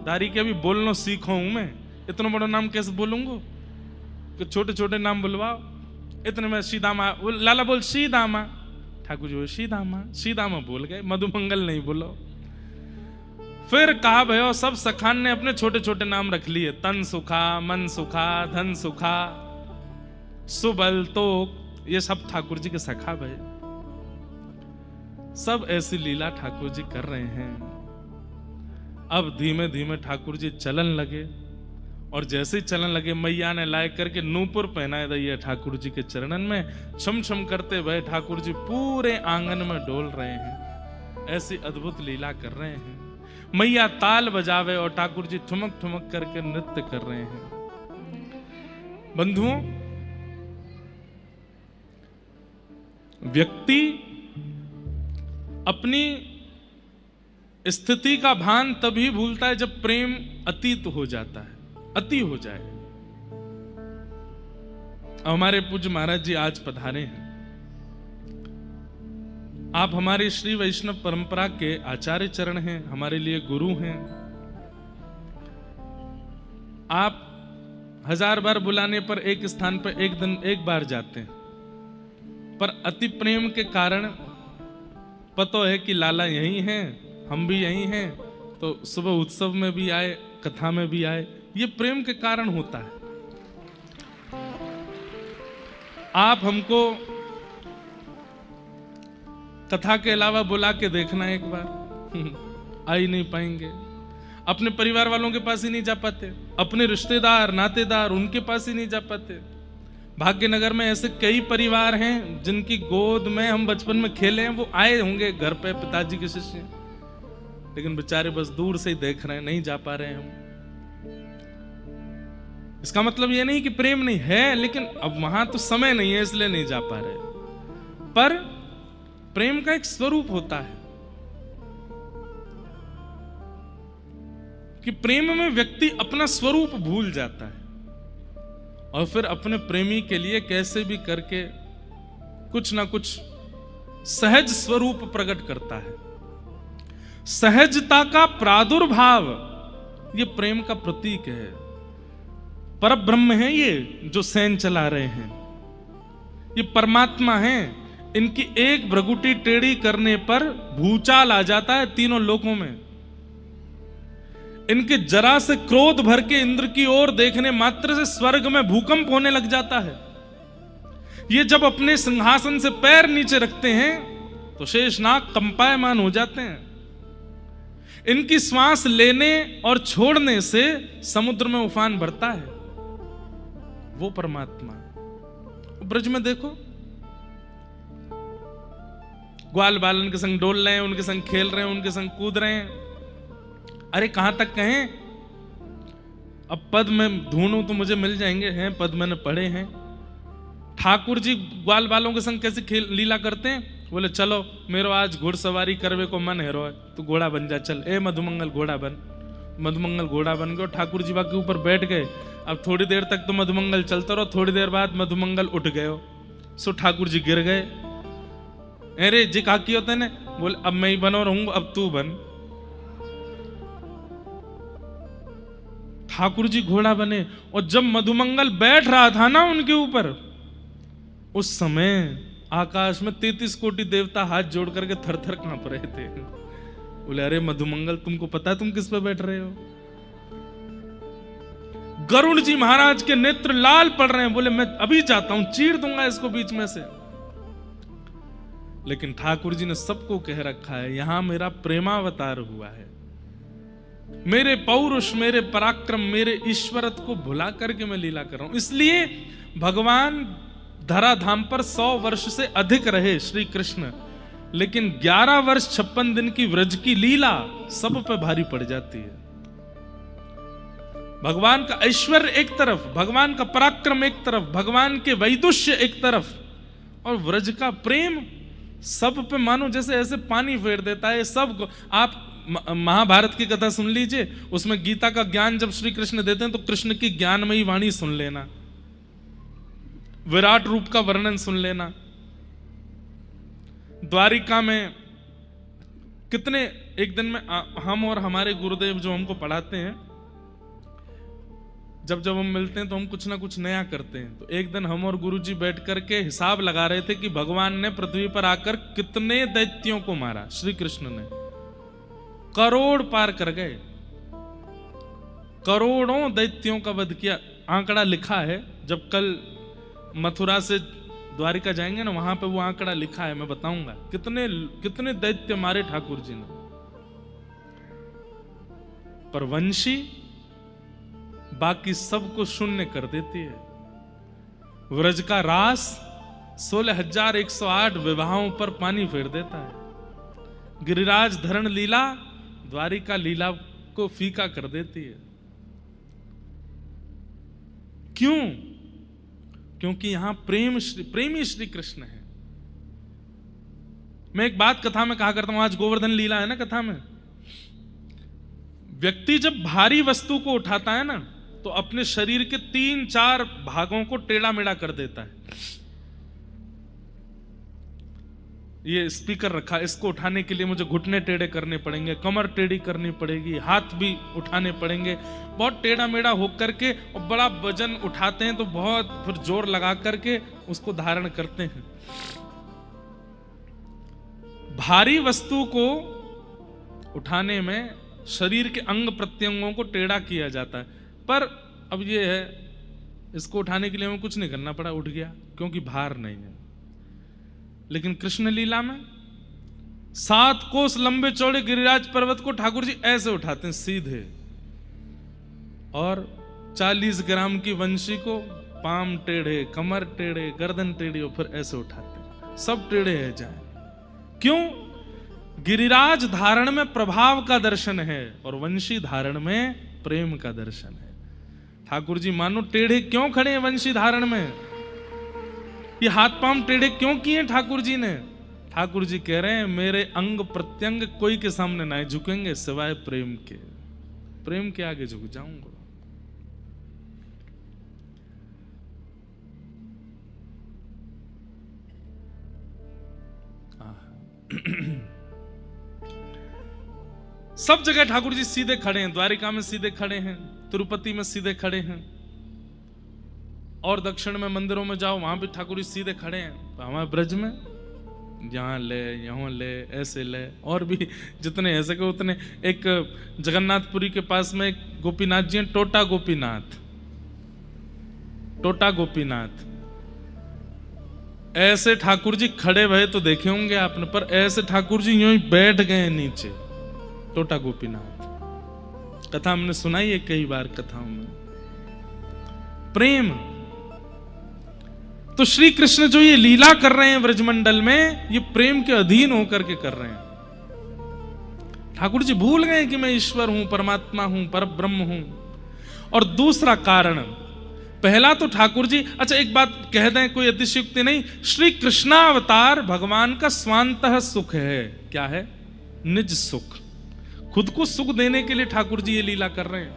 दारी के अभी बोलना सीखो हूं मैं, इतना बड़ा नाम कैसे बोलूंगा कि छोटे छोटे नाम बुलवाओ। इतने में सीदामा, लाला बोल सीदामा। ठाकुर जी सीदामा। सीदामा बोल गए, मधुमंगल नहीं बोलो। फिर कहा भयो सब सखान ने अपने छोटे छोटे नाम रख लिए। तन सुखा, मन सुखा, धन सुखा, सुबल तोक, ये सब ठाकुर जी के सखा भय। सब ऐसी लीला ठाकुर जी कर रहे हैं। अब धीमे धीमे ठाकुर जी चलन लगे और जैसे ही चलने लगे मैया ने लाए करके नूपुर पहनाए दिया ठाकुर जी के चरणन में। छम छम करते हुए ठाकुर जी पूरे आंगन में डोल रहे हैं, ऐसी अद्भुत लीला कर रहे हैं। मैया ताल बजावे और ठाकुर जी ठुमक ठुमक करके नृत्य कर रहे हैं। बंधुओं, व्यक्ति अपनी स्थिति का भान तभी भूलता है जब प्रेम अतीत हो जाता है, अति हो जाए। हमारे पूज्य महाराज जी आज पधारे हैं। आप हमारी श्री वैष्णव परंपरा के आचार्य चरण हैं, हमारे लिए गुरु हैं। आप 1000 बार बुलाने पर एक स्थान पर एक दिन एक बार जाते हैं, पर अति प्रेम के कारण पता है कि लाला यही हैं, हम भी यही हैं, तो सुबह उत्सव में भी आए, कथा में भी आए। ये प्रेम के कारण होता है। आप हमको कथा के अलावा बुला के देखना एक बार, आ ही नहीं पाएंगे। अपने परिवार वालों के पास ही नहीं जा पाते, अपने रिश्तेदार नातेदार उनके पास ही नहीं जा पाते। भाग्यनगर में ऐसे कई परिवार हैं जिनकी गोद में हम बचपन में खेले हैं, वो आए होंगे घर पे, पिताजी के शिष्य, लेकिन बेचारे बस दूर से ही देख रहे हैं, नहीं जा पा रहे हैं हम। इसका मतलब ये नहीं कि प्रेम नहीं है, लेकिन अब वहां तो समय नहीं है इसलिए नहीं जा पा रहे। पर प्रेम का एक स्वरूप होता है कि प्रेम में व्यक्ति अपना स्वरूप भूल जाता है और फिर अपने प्रेमी के लिए कैसे भी करके कुछ ना कुछ सहज स्वरूप प्रकट करता है। सहजता का प्रादुर्भाव ये प्रेम का प्रतीक है। परब्रह्म है ये जो सैन चला रहे हैं, ये परमात्मा है। इनकी एक भ्रगुटी टेढ़ी करने पर भूचाल आ जाता है तीनों लोकों में। इनके जरा से क्रोध भर के इंद्र की ओर देखने मात्र से स्वर्ग में भूकंप होने लग जाता है। ये जब अपने सिंहासन से पैर नीचे रखते हैं तो शेषनाग कंपायमान हो जाते हैं। इनकी श्वास लेने और छोड़ने से समुद्र में उफान भरता है। वो परमात्मा ब्रज में देखो, ग्वाल बालन के संग डोल रहे हैं, उनके संग खेल रहे हैं, उनके संग कूद रहे हैं। अरे कहां तक कहें, अब पद में ढूंढूं तो मुझे मिल जाएंगे, हैं पद मैंने पढ़े हैं। ठाकुर जी ग्वाल बालों के संग कैसे खेल लीला करते हैं, बोले चलो मेरो आज घुड़सवारी करवे को मन है रो, तू घोड़ा बन जा, चल ए मधुमंगल घोड़ा बन। मधुमंगल घोड़ा बन गए, ठाकुर जी के ऊपर बैठ गए। अब थोड़ी देर तक तो मधुमंगल चलता रहो, थोड़ी देर बाद मधुमंगल उठ गए, सो ठाकुर जी गिर गए। अरे जी का होता है ना, बोले अब मैं ही बनो रहूंगा, अब तू बन। ठाकुर जी घोड़ा बने और जब मधुमंगल बैठ रहा था ना उनके ऊपर, उस समय आकाश में 33 कोटि देवता हाथ जोड़ करके थर थर कांप रहे थे। बोले अरे मधुमंगल तुमको पता है तुम किस पे बैठ रहे हो? गरुड़ जी महाराज के नेत्र लाल पड़ रहे हैं, बोले मैं अभी जाता हूं, चीर दूंगा इसको बीच में से। लेकिन ठाकुर जी ने सबको कह रखा है यहां मेरा प्रेमावतार हुआ है, मेरे पौरुष, मेरे पराक्रम, मेरे ईश्वरत्व को भुला करके मैं लीला कर रहा हूं। इसलिए भगवान धराधाम पर 100 वर्ष से अधिक रहे श्री कृष्ण, लेकिन 11 वर्ष 56 दिन की व्रज की लीला सब पे भारी पड़ जाती है। भगवान का ऐश्वर्य एक तरफ, भगवान का पराक्रम एक तरफ, भगवान के वैदुष्य एक तरफ, और व्रज का प्रेम सब पे मानो जैसे ऐसे पानी फेर देता है सबको। आप महाभारत की कथा सुन लीजिए, उसमें गीता का ज्ञान जब श्री कृष्ण देते हैं तो कृष्ण की ज्ञानमयी वाणी सुन लेना, विराट रूप का वर्णन सुन लेना। द्वारिका में कितने, एक दिन में हम और हमारे गुरुदेव जो हमको पढ़ाते हैं, जब हम मिलते हैं तो हम कुछ ना कुछ नया करते हैं। तो एक दिन हम और गुरुजी बैठ करके हिसाब लगा रहे थे कि भगवान ने पृथ्वी पर आकर कितने दैत्यों को मारा। श्री कृष्ण ने करोड़ पार कर गए, करोड़ों दैत्यों का वध किया। आंकड़ा लिखा है, जब कल मथुरा से द्वारिका जाएंगे ना, वहां पे वो आंकड़ा लिखा है, मैं बताऊंगा कितने कितने दैत्य मारे ठाकुर जी ने। पर वंशी बाकी सबको शून्य कर देती है। व्रज का रास 16,108 विवाहों पर पानी फेर देता है। गिरिराज धरण लीला द्वारिका लीला को फीका कर देती है। क्यों? क्योंकि यहां प्रेमी श्री कृष्ण है। मैं एक बात कथा में कहा करता हूं, आज गोवर्धन लीला है ना कथा में, व्यक्ति जब भारी वस्तु को उठाता है ना तो अपने शरीर के 3-4 भागों को टेढ़ा मेढ़ा कर देता है। ये स्पीकर रखा, इसको उठाने के लिए मुझे घुटने टेढ़े करने पड़ेंगे, कमर टेढ़ी करनी पड़ेगी, हाथ भी उठाने पड़ेंगे, बहुत टेढ़ा मेढ़ा होकर के। और बड़ा वजन उठाते हैं तो बहुत फिर जोर लगा करके उसको धारण करते हैं। भारी वस्तु को उठाने में शरीर के अंग प्रत्यंगों को टेढ़ा किया जाता है। पर अब ये है, इसको उठाने के लिए हमें कुछ नहीं करना पड़ा, उठ गया, क्योंकि भार नहीं है। लेकिन कृष्ण लीला में 7 कोस लंबे चौड़े गिरिराज पर्वत को ठाकुर जी ऐसे उठाते हैं सीधे, और 40 ग्राम की वंशी को पाम टेढ़े, कमर टेढ़े, गर्दन टेढ़ी, और फिर ऐसे उठाते हैं, सब टेढ़े है जाए। क्यों? गिरिराज धारण में प्रभाव का दर्शन है और वंशी धारण में प्रेम का दर्शन है। ठाकुर जी मानो टेढ़े क्यों खड़े हैं वंशी धारण में? ये हाथ पांव टेढ़े क्यों किए ठाकुर जी ने? ठाकुर जी कह रहे हैं मेरे अंग प्रत्यंग कोई के सामने नहीं झुकेंगे सिवाय प्रेम के। प्रेम के आगे झुक जाऊंगा। सब जगह ठाकुर जी सीधे खड़े हैं। द्वारिका में सीधे खड़े हैं, तिरुपति में सीधे खड़े हैं, और दक्षिण में मंदिरों में जाओ वहां भी ठाकुर जी सीधे खड़े हैं। हमारे ब्रज में यहाँ ले, यहाँ ले, ऐसे ले, और भी जितने ऐसे के उतने। एक जगन्नाथपुरी के पास में एक गोपीनाथ जी हैं, टोटा गोपीनाथ, टोटा गोपीनाथ। ऐसे ठाकुर जी खड़े भये तो देखे होंगे आपने, पर ऐसे ठाकुर जी यूं ही बैठ गए नीचे, टोटा गोपीनाथ। कथा हमने सुनाई है कई बार कथाओं में। प्रेम तो श्री कृष्ण जो ये लीला कर रहे हैं ब्रजमंडल में, ये प्रेम के अधीन होकर के कर रहे हैं। ठाकुर जी भूल गए कि मैं ईश्वर हूं, परमात्मा हूं, परब्रह्म हूं। और दूसरा कारण, पहला तो ठाकुर जी, अच्छा एक बात कह दें, कोई अतिशयोक्ति नहीं, श्री कृष्णावतार भगवान का स्वांतः सुख है। क्या है? निज सुख। खुद को सुख देने के लिए ठाकुर जी ये लीला कर रहे हैं।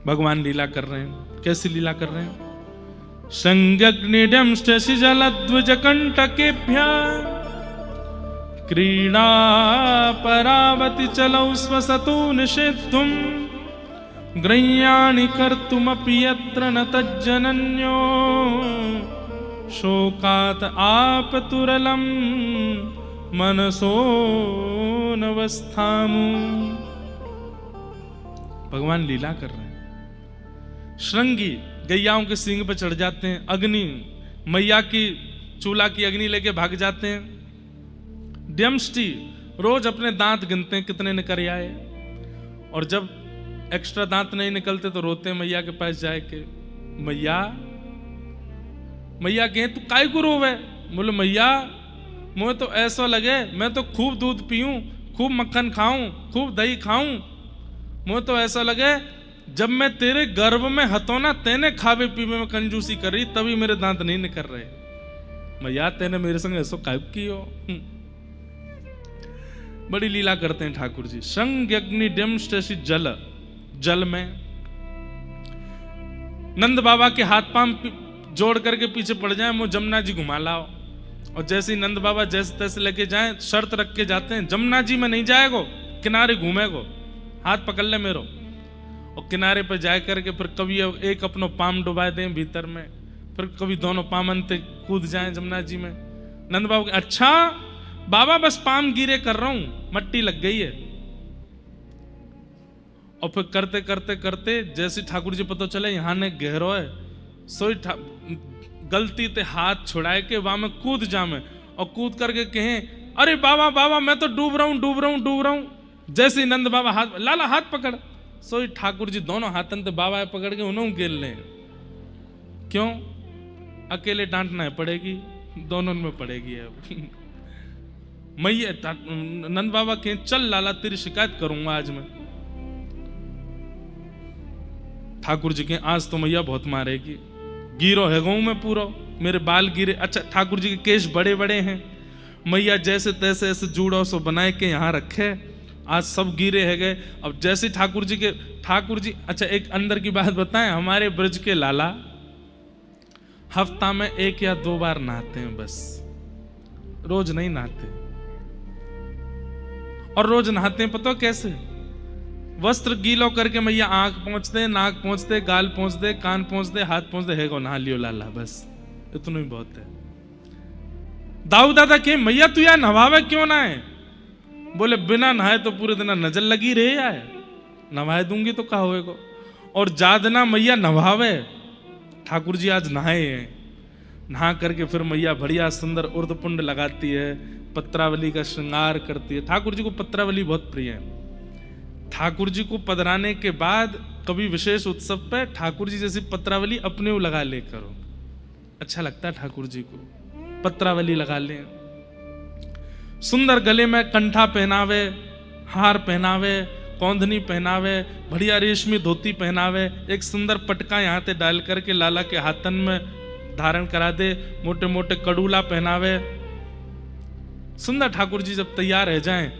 भगवान लीला कर रहे हैं। कैसी लीला कर रहे हैं? संज्ञग्निडम शशि जलध्वज कंटकेभ्य क्रीडा परावति चलौ स्वसतो निषेद्धुम ग्रह्याणि कर्तुमपि यत्र न तज्जनन्यो शोकात् आपतुरलं मनसो नवस्थामु। भगवान लीला कर रहे हैं। श्रृंगी गैयाओं के सींग पे चढ़ जाते हैं, अग्नि मैया की चूल्हा की अग्नि लेके भाग जाते हैं। ड्यमष्टि रोज अपने दांत गिनते हैं कितने निकल आए, और जब एक्स्ट्रा दांत नहीं निकलते तो रोते हैं मैया के पास जाए के, मैया मैया कहे तू काय को रोवे? बोले मैया मुझे तो ऐसा लगे मैं तो खूब दूध पीऊं, खूब मक्खन खाऊं, खूब दही खाऊं, मुझे तो ऐसा लगे जब मैं तेरे गर्भ में हतोना तेने खावे पीवे में कंजूसी कर रही तभी मेरे दांत नहीं निकल रहे। मैया तेने मेरे संग ऐसा कायब की हो। बड़ी लीला करते हैं ठाकुर जी। संग अग्नि डमष्टि जल, जल में नंद बाबा के हाथ पांव जोड़ करके पीछे पड़ जाए, मुझे जमुना जी घुमा लाओ। और जैसे ही नंद बाबा जैसे तैसे लेके जाए, शर्त रख के जाते हैं जमुना जी में नहीं जाएगो, किनारे घूमेगो, हाथ पकड़ ले मेरो। और किनारे पर जाए करके फिर कभी एक अपनो पाम डुबा दें भीतर में, फिर कभी दोनों पाम अंते कूद जाएं जमुना जी में। नंद बाबा अच्छा बाबा बस पाम गिरे कर रहा हूं, मट्टी लग गई है। और फिर करते करते करते जैसे ठाकुर जी पता चले यहाँ ने गहरो है, सोई गलती ते हाथ छुड़ाए के वहां में कूद जामे और कूद करके कहें अरे बाबा बाबा मैं तो डूब रहा हूं डूब रहा हूं डूब रहा हूं। जैसे ही नंद बाबा हाथ लाला हाथ पकड़, सोई ठाकुर जी दोनों हाथन ते बाबा पकड़ के उन्होंने गेल ले। क्यों? अकेले डांटना है पड़ेगी, दोनों में पड़ेगी अब। मैया नंद बाबा कहे चल लाला तेरी शिकायत करूंगा आज मैं। ठाकुर जी के आज तो मैया बहुत मारेगी, गिरो है गऊ में पूरा, मेरे बाल गिरे। अच्छा ठाकुर जी के केश बड़े बड़े हैं, मैया जैसे तैसे ऐसे जूड़ो सो बनाए के यहाँ रखे, आज सब गिरे है गए। अब जैसे ठाकुर जी अच्छा एक अंदर की बात बताएं, हमारे ब्रज के लाला हफ्ता में 1 या 2 बार नहाते हैं बस, रोज नहीं नहाते। और रोज नहाते हैं पता कैसे? वस्त्र गीलो करके मैया आंख पहुंचते, नाक पहुंचते, गाल पहुंचते, कान पहुंचते, हाथ पहुंचते, है को नहा लियो लाला, बस इतना ही बहुत है। दाऊ दादा के मैया तू यार नहावे क्यों ना है? बोले बिना नहाए तो पूरे दिन नजर लगी रहे यार, नहाए दूंगी तो क्या होएगा। और जादना मैया नहावे, ठाकुर जी आज नहाए हैं, नहा करके फिर मैया बढ़िया सुंदर उर्दपुंड लगाती है, पत्रावली का श्रृंगार करती है। ठाकुर जी को पत्रावली बहुत प्रिय है। ठाकुर जी को पधराने के बाद कभी विशेष उत्सव पे ठाकुर जी जैसी पत्रावली अपने को लगा ले करो, अच्छा लगता है ठाकुर जी को, पत्रावली लगा ले। सुंदर गले में कंठा पहनावे, हार पहनावे, कौंधनी पहनावे, बढ़िया रेशमी धोती पहनावे, एक सुंदर पटका यहाँ पे डाल करके लाला के हाथन में धारण करा दे, मोटे मोटे कड़ूला पहनावे। सुंदर ठाकुर जी जब तैयार रह जाएं,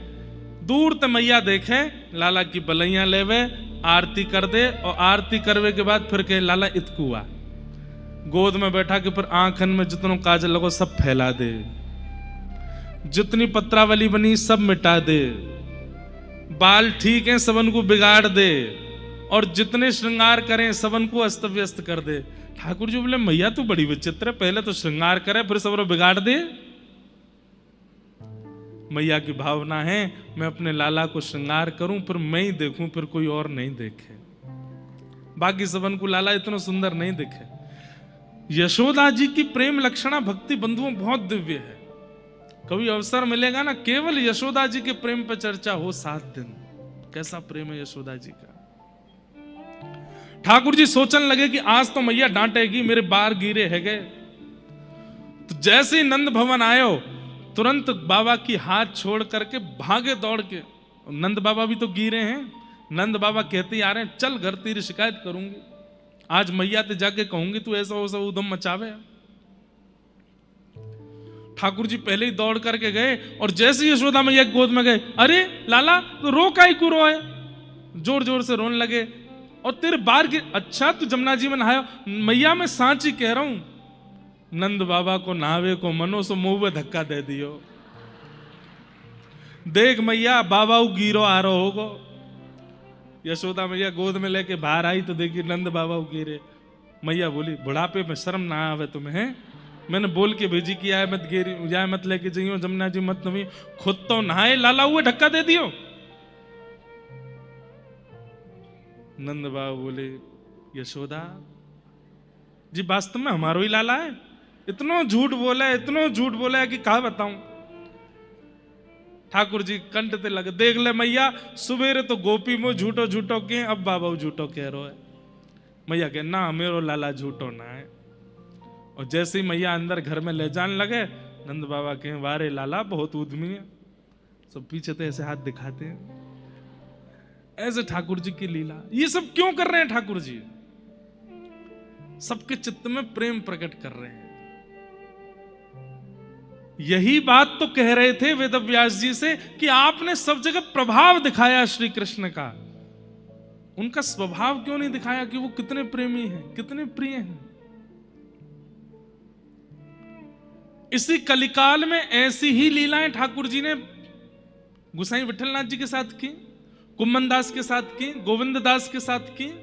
दूर ते मैया देखे लाला की बलैया लेवे, आरती कर दे, और आरती करवे के बाद फिर के लाला इतकुआ गोद में बैठा के फिर आंखन में जितनों काजल लगो सब फैला दे, जितनी पत्रावली बनी सब मिटा दे, बाल ठीक है सबन को बिगाड़ दे, और जितने श्रृंगार करें सबन को अस्त व्यस्त कर दे। ठाकुर जी बोले मैया तू बड़ी विचित्र है, पहले तो श्रृंगार करे फिर सबन बिगाड़ दे। मैया की भावना है मैं अपने लाला को श्रृंगार करूं, फिर मैं ही देखूं, फिर कोई और नहीं देखे, बाकी सबन को लाला इतना सुंदर नहीं दिखे। यशोदा जी की प्रेम लक्षणा भक्ति बंधुओं बहुत दिव्य है। कभी अवसर मिलेगा ना, केवल यशोदा जी के प्रेम पर चर्चा हो 7 दिन, कैसा प्रेम है यशोदा जी का। ठाकुर जी सोचने लगे कि आज तो मैया डांटेगी, मेरे बार गिरे है गए। तो जैसे ही नंद भवन आयो, तुरंत बाबा की हाथ छोड़ करके भागे दौड़ के, नंद बाबा भी तो गिरे हैं, नंद बाबा कहते आ रहे हैं चल घर तेरी शिकायत करूंगी, आज मैया ते जाके कहूंगी तू ऐसा वैसा उधम मचावे। ठाकुर जी पहले ही दौड़ करके गए, और जैसे ही यशोदा मैया गोद में गए, अरे लाला तो रो काई को रोए, जोर जोर से रोने लगे। और तेरे बार के अच्छा तू जमुना जी में नहाया? मैया मैं सांची कह रहा हूं, नंद बाबा को नहावे को मनो सो मुंह में धक्का दे दियो, देख मैया बाबा गिरो आ रहा होगो। यशोदा मैया गोद में लेके बाहर आई तो देखी नंद बाबा गिरे। मैया बोली बुढ़ापे में शर्म ना आवे तुम्हें है? मैंने बोल के भेजी कि आए मत गिरी, जाए मत लेके जाइयो जमुना जी मत नवी, खुद तो नहाए लाला हुए धक्का दे दियो। नंद बाबा बोले यशोदा जी वास्तव में हमारो ही लाला है, इतना झूठ बोला है, इतना झूठ बोला है कि कहा बताऊं। ठाकुर जी कंठ ते लगे, देख ले मैया सुबेरे तो गोपी में झूठो झूठो के, अब बाबा झूठो कह रहा है। मैया के ना मेरो लाला झूठो ना है। और जैसे ही मैया अंदर घर में ले जाने लगे, नंद बाबा के वारे लाला बहुत उद्यमी है, सब पीछे तो ऐसे हाथ दिखाते हैं। ऐसे ठाकुर जी की लीला, ये सब क्यों कर रहे हैं ठाकुर जी? सबके चित्त में प्रेम प्रकट कर रहे हैं। यही बात तो कह रहे थे वेदव्यास जी से कि आपने सब जगह प्रभाव दिखाया श्री कृष्ण का, उनका स्वभाव क्यों नहीं दिखाया कि वो कितने प्रेमी हैं, कितने प्रिय हैं। इसी कलिकाल में ऐसी ही लीलाएं ठाकुर जी ने गुसाई विठलनाथ जी के साथ की, कुम्मन दास के साथ की, गोविंद दास के साथ की,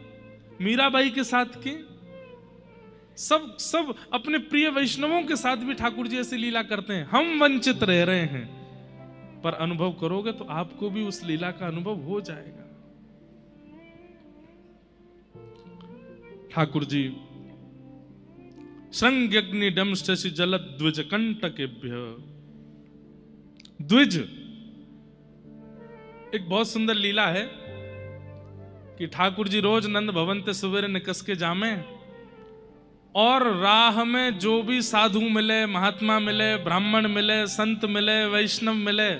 मीराबाई के साथ की, सब अपने प्रिय वैष्णवों के साथ भी ठाकुर जी ऐसी लीला करते हैं। हम वंचित रह रहे हैं, पर अनुभव करोगे तो आपको भी उस लीला का अनुभव हो जाएगा। ठाकुर जी श्रृंग्यग्नि डमशि जलद्विज कंटकेभ्य द्विज, एक बहुत सुंदर लीला है कि ठाकुर जी रोज नंद भवन ते सवेरे निकस के जामे और राह में जो भी साधु मिले, महात्मा मिले, ब्राह्मण मिले, संत मिले, वैष्णव मिले,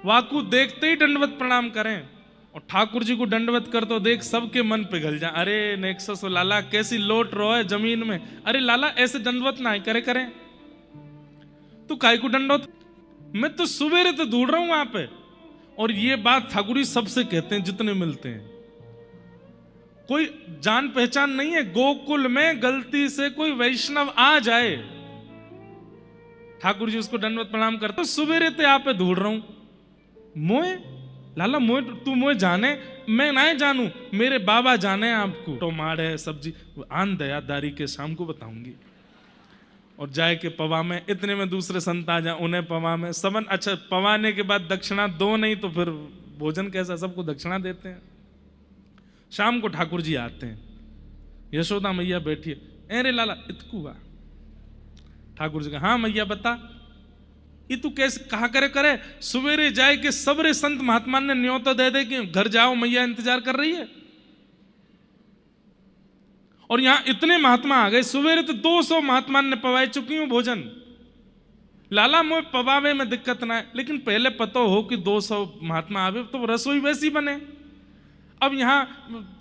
वाकू देखते ही दंडवत प्रणाम करें। और ठाकुर जी को दंडवत कर तो देख सबके मन पिघल जाए, अरे नेक्सस लाला कैसी लोट रो है जमीन में, अरे लाला ऐसे दंडवत ना करे करें, तू काय को दंडवत, मैं तो सवेरे तो ढूंढ रहा हूं वहां पे। और ये बात ठाकुर जी सबसे कहते हैं जितने मिलते हैं, कोई जान पहचान नहीं है, गोकुल में गलती से कोई वैष्णव आ जाए ठाकुर जी उसको दंडवत प्रणाम करते, तो सवेरे ते आप पे ढूंढ रहा हूं, मोए लाला मोए तू मोए जाने, मैं ना जानू, मेरे बाबा जाने आपको, टमाटर है सब्जी आन दयादारी के शाम को बताऊंगी। और जाए के पवा में, इतने में दूसरे संत आ जाए, उन्हें पवा में सबन, अच्छा पवाने के बाद दक्षिणा दो नहीं तो फिर भोजन कैसा, सबको दक्षिणा देते हैं। शाम को ठाकुर जी आते हैं, यशोदा मैया बैठी है, अरे लाला इतकू हुआ, ठाकुर जी का हाँ मैया बता, ये तू कैसे कहा करे सवेरे जाए के सबरे संत महात्मा ने न्योता दे दे कि घर जाओ मैया इंतजार कर रही है, और यहां इतने महात्मा आ गए, सवेरे तो 200 महात्मा ने पवाए चुकी हूं भोजन, लाला मोए पवावे में दिक्कत ना है, लेकिन पहले पता हो कि 200 महात्मा आवे तो रसोई वैसी बने। अब यहां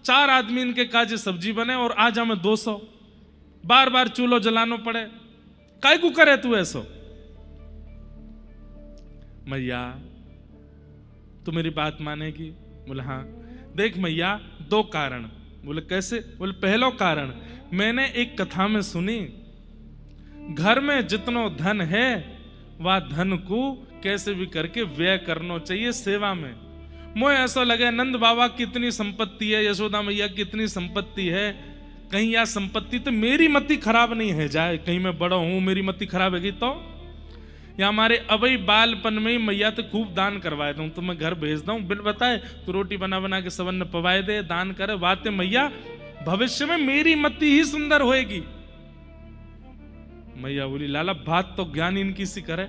4 आदमी इनके काजे सब्जी बने और आज हमें 200, बार बार चूल्हो जलाना पड़े, काय को करे तू ऐसो। मैया तू मेरी बात मानेगी? बोले हाँ। देख मैया 2 कारण। बोले कैसे? बोले पहला कारण मैंने एक कथा में सुनी, घर में जितनो धन है वह धन को कैसे भी करके व्यय करना चाहिए सेवा में। मुझे ऐसा लगे नंद बाबा की इतनी संपत्ति है, यशोदा मैया की इतनी संपत्ति है, कहीं यह संपत्ति तो मेरी मति खराब नहीं है जाए, कहीं मैं बड़ा हूं मेरी मति खराब है तो या हमारे अबई बालपन में ही मैया तो खूब दान करवाए दूं, तो मैं घर भेज दूं, बिन बताए तो रोटी बना बना के सबन ने पवाए दे, दान करे, बातें मैया भविष्य में मेरी मति ही सुंदर होएगी। मैया बोली लाला बात तो ज्ञान इनकी सी करे।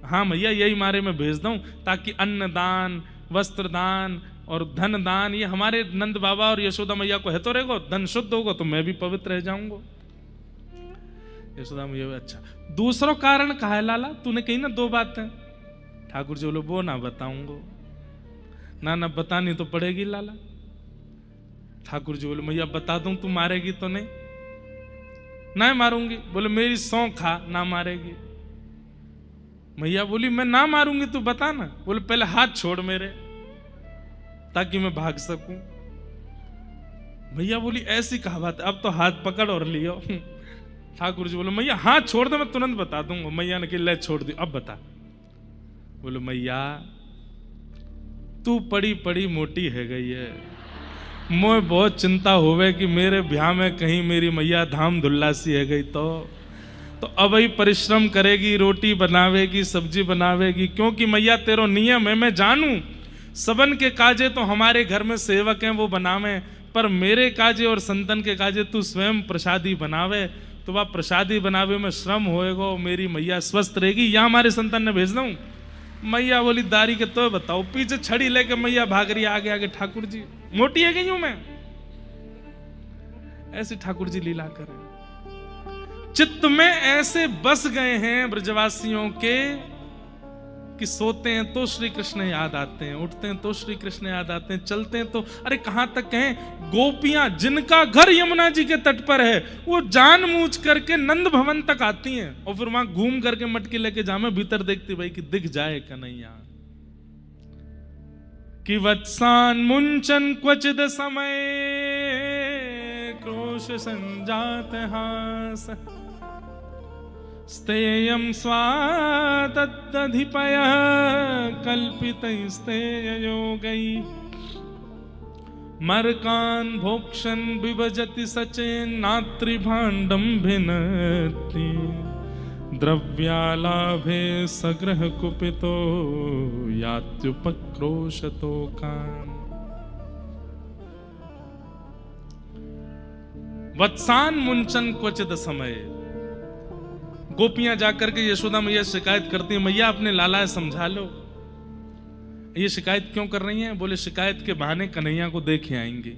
हाँ मैया यही मारे मैं भेज दूं, ताकि अन्न दान, वस्त्र दान और धन दान ये हमारे नंद बाबा और यशोदा मैया को है तो रहेगा, धन शुद्ध होगा तो मैं भी पवित्र रह जाऊंगा। यशोदा मैया अच्छा दूसरा कारण कहा है लाला, तूने कही ना 2 बातें। ठाकुर जी बोलो वो ना बताऊंगा, ना बतानी तो पड़ेगी लाला। ठाकुर जी बोले मैया बता दूं तू मारेगी तो नहीं? ना मारूंगी। बोले मेरी सौं खा ना मारेगी। मैया बोली मैं ना मारूंगी तू बता ना। बोले पहले हाथ छोड़ मेरे ताकि मैं भाग सकूं। मैया बोली ऐसी कहा बात है, अब तो हाथ पकड़ और लियो। ठाकुर जी बोले मैया हाथ छोड़ दे मैं तुरंत बता दूंगा। मैया ने ले छोड़ दी, अब बता। बोले मैया तू पड़ी पड़ी मोटी है गई है, मोए बहुत चिंता होवे कि मेरे ब्याह में कहीं मेरी मैया धाम धुल्ला सी है गई तो अब ही परिश्रम करेगी, रोटी बनावेगी, सब्जी बनावेगी, क्योंकि मैया तेरो नियम है मैं जानू, सबन के काजे तो हमारे घर में सेवक हैं वो बनावे, पर मेरे काजे और संतन के काजे तू स्वयं प्रसादी बनावे, तो वह प्रसादी बनावे में श्रम होएगा, मेरी मैया स्वस्थ रहेगी, या हमारे संतन ने भेज दूं। मैया बोली दारी के तो बताओ, पीछे छड़ी लेके मैया भाग रही आगे आगे, ठाकुर जी मोटी है गई हूं मैं। ऐसे ठाकुर जी लीला करें, चित्त में ऐसे बस गए हैं ब्रजवासियों के कि सोते हैं तो श्री कृष्ण याद आते हैं, उठते हैं तो श्री कृष्ण याद आते हैं, चलते हैं तो अरे कहां तक कहें, गोपियां जिनका घर यमुना जी के तट पर है वो जानबूझ करके नंद भवन तक आती हैं और फिर वहां घूम करके मटकी लेके जामे भीतर देखती भाई कि दिख जाए कन्हैया। कि वत्सान मुंचन क्वचिद समय क्रोश संजात हास स्तेयं स्वातदधिपयः कल्पितैस्तेययोगैः मर्कान् भोक्षन् विभजति सचेन्नात्रिभाण्डं भिनत्ति द्रव्यालाभे सग्रह कुपितो यात्युपक्रोशतो कान्। वत्सान मुंचन क्वचिद समय, गोपियां जाकर के यशोदा मैया शिकायत करती हैं, मैया अपने लाला से समझा लो। ये शिकायत क्यों कर रही हैं? बोले शिकायत के बहाने कन्हैया को देखे आएंगे।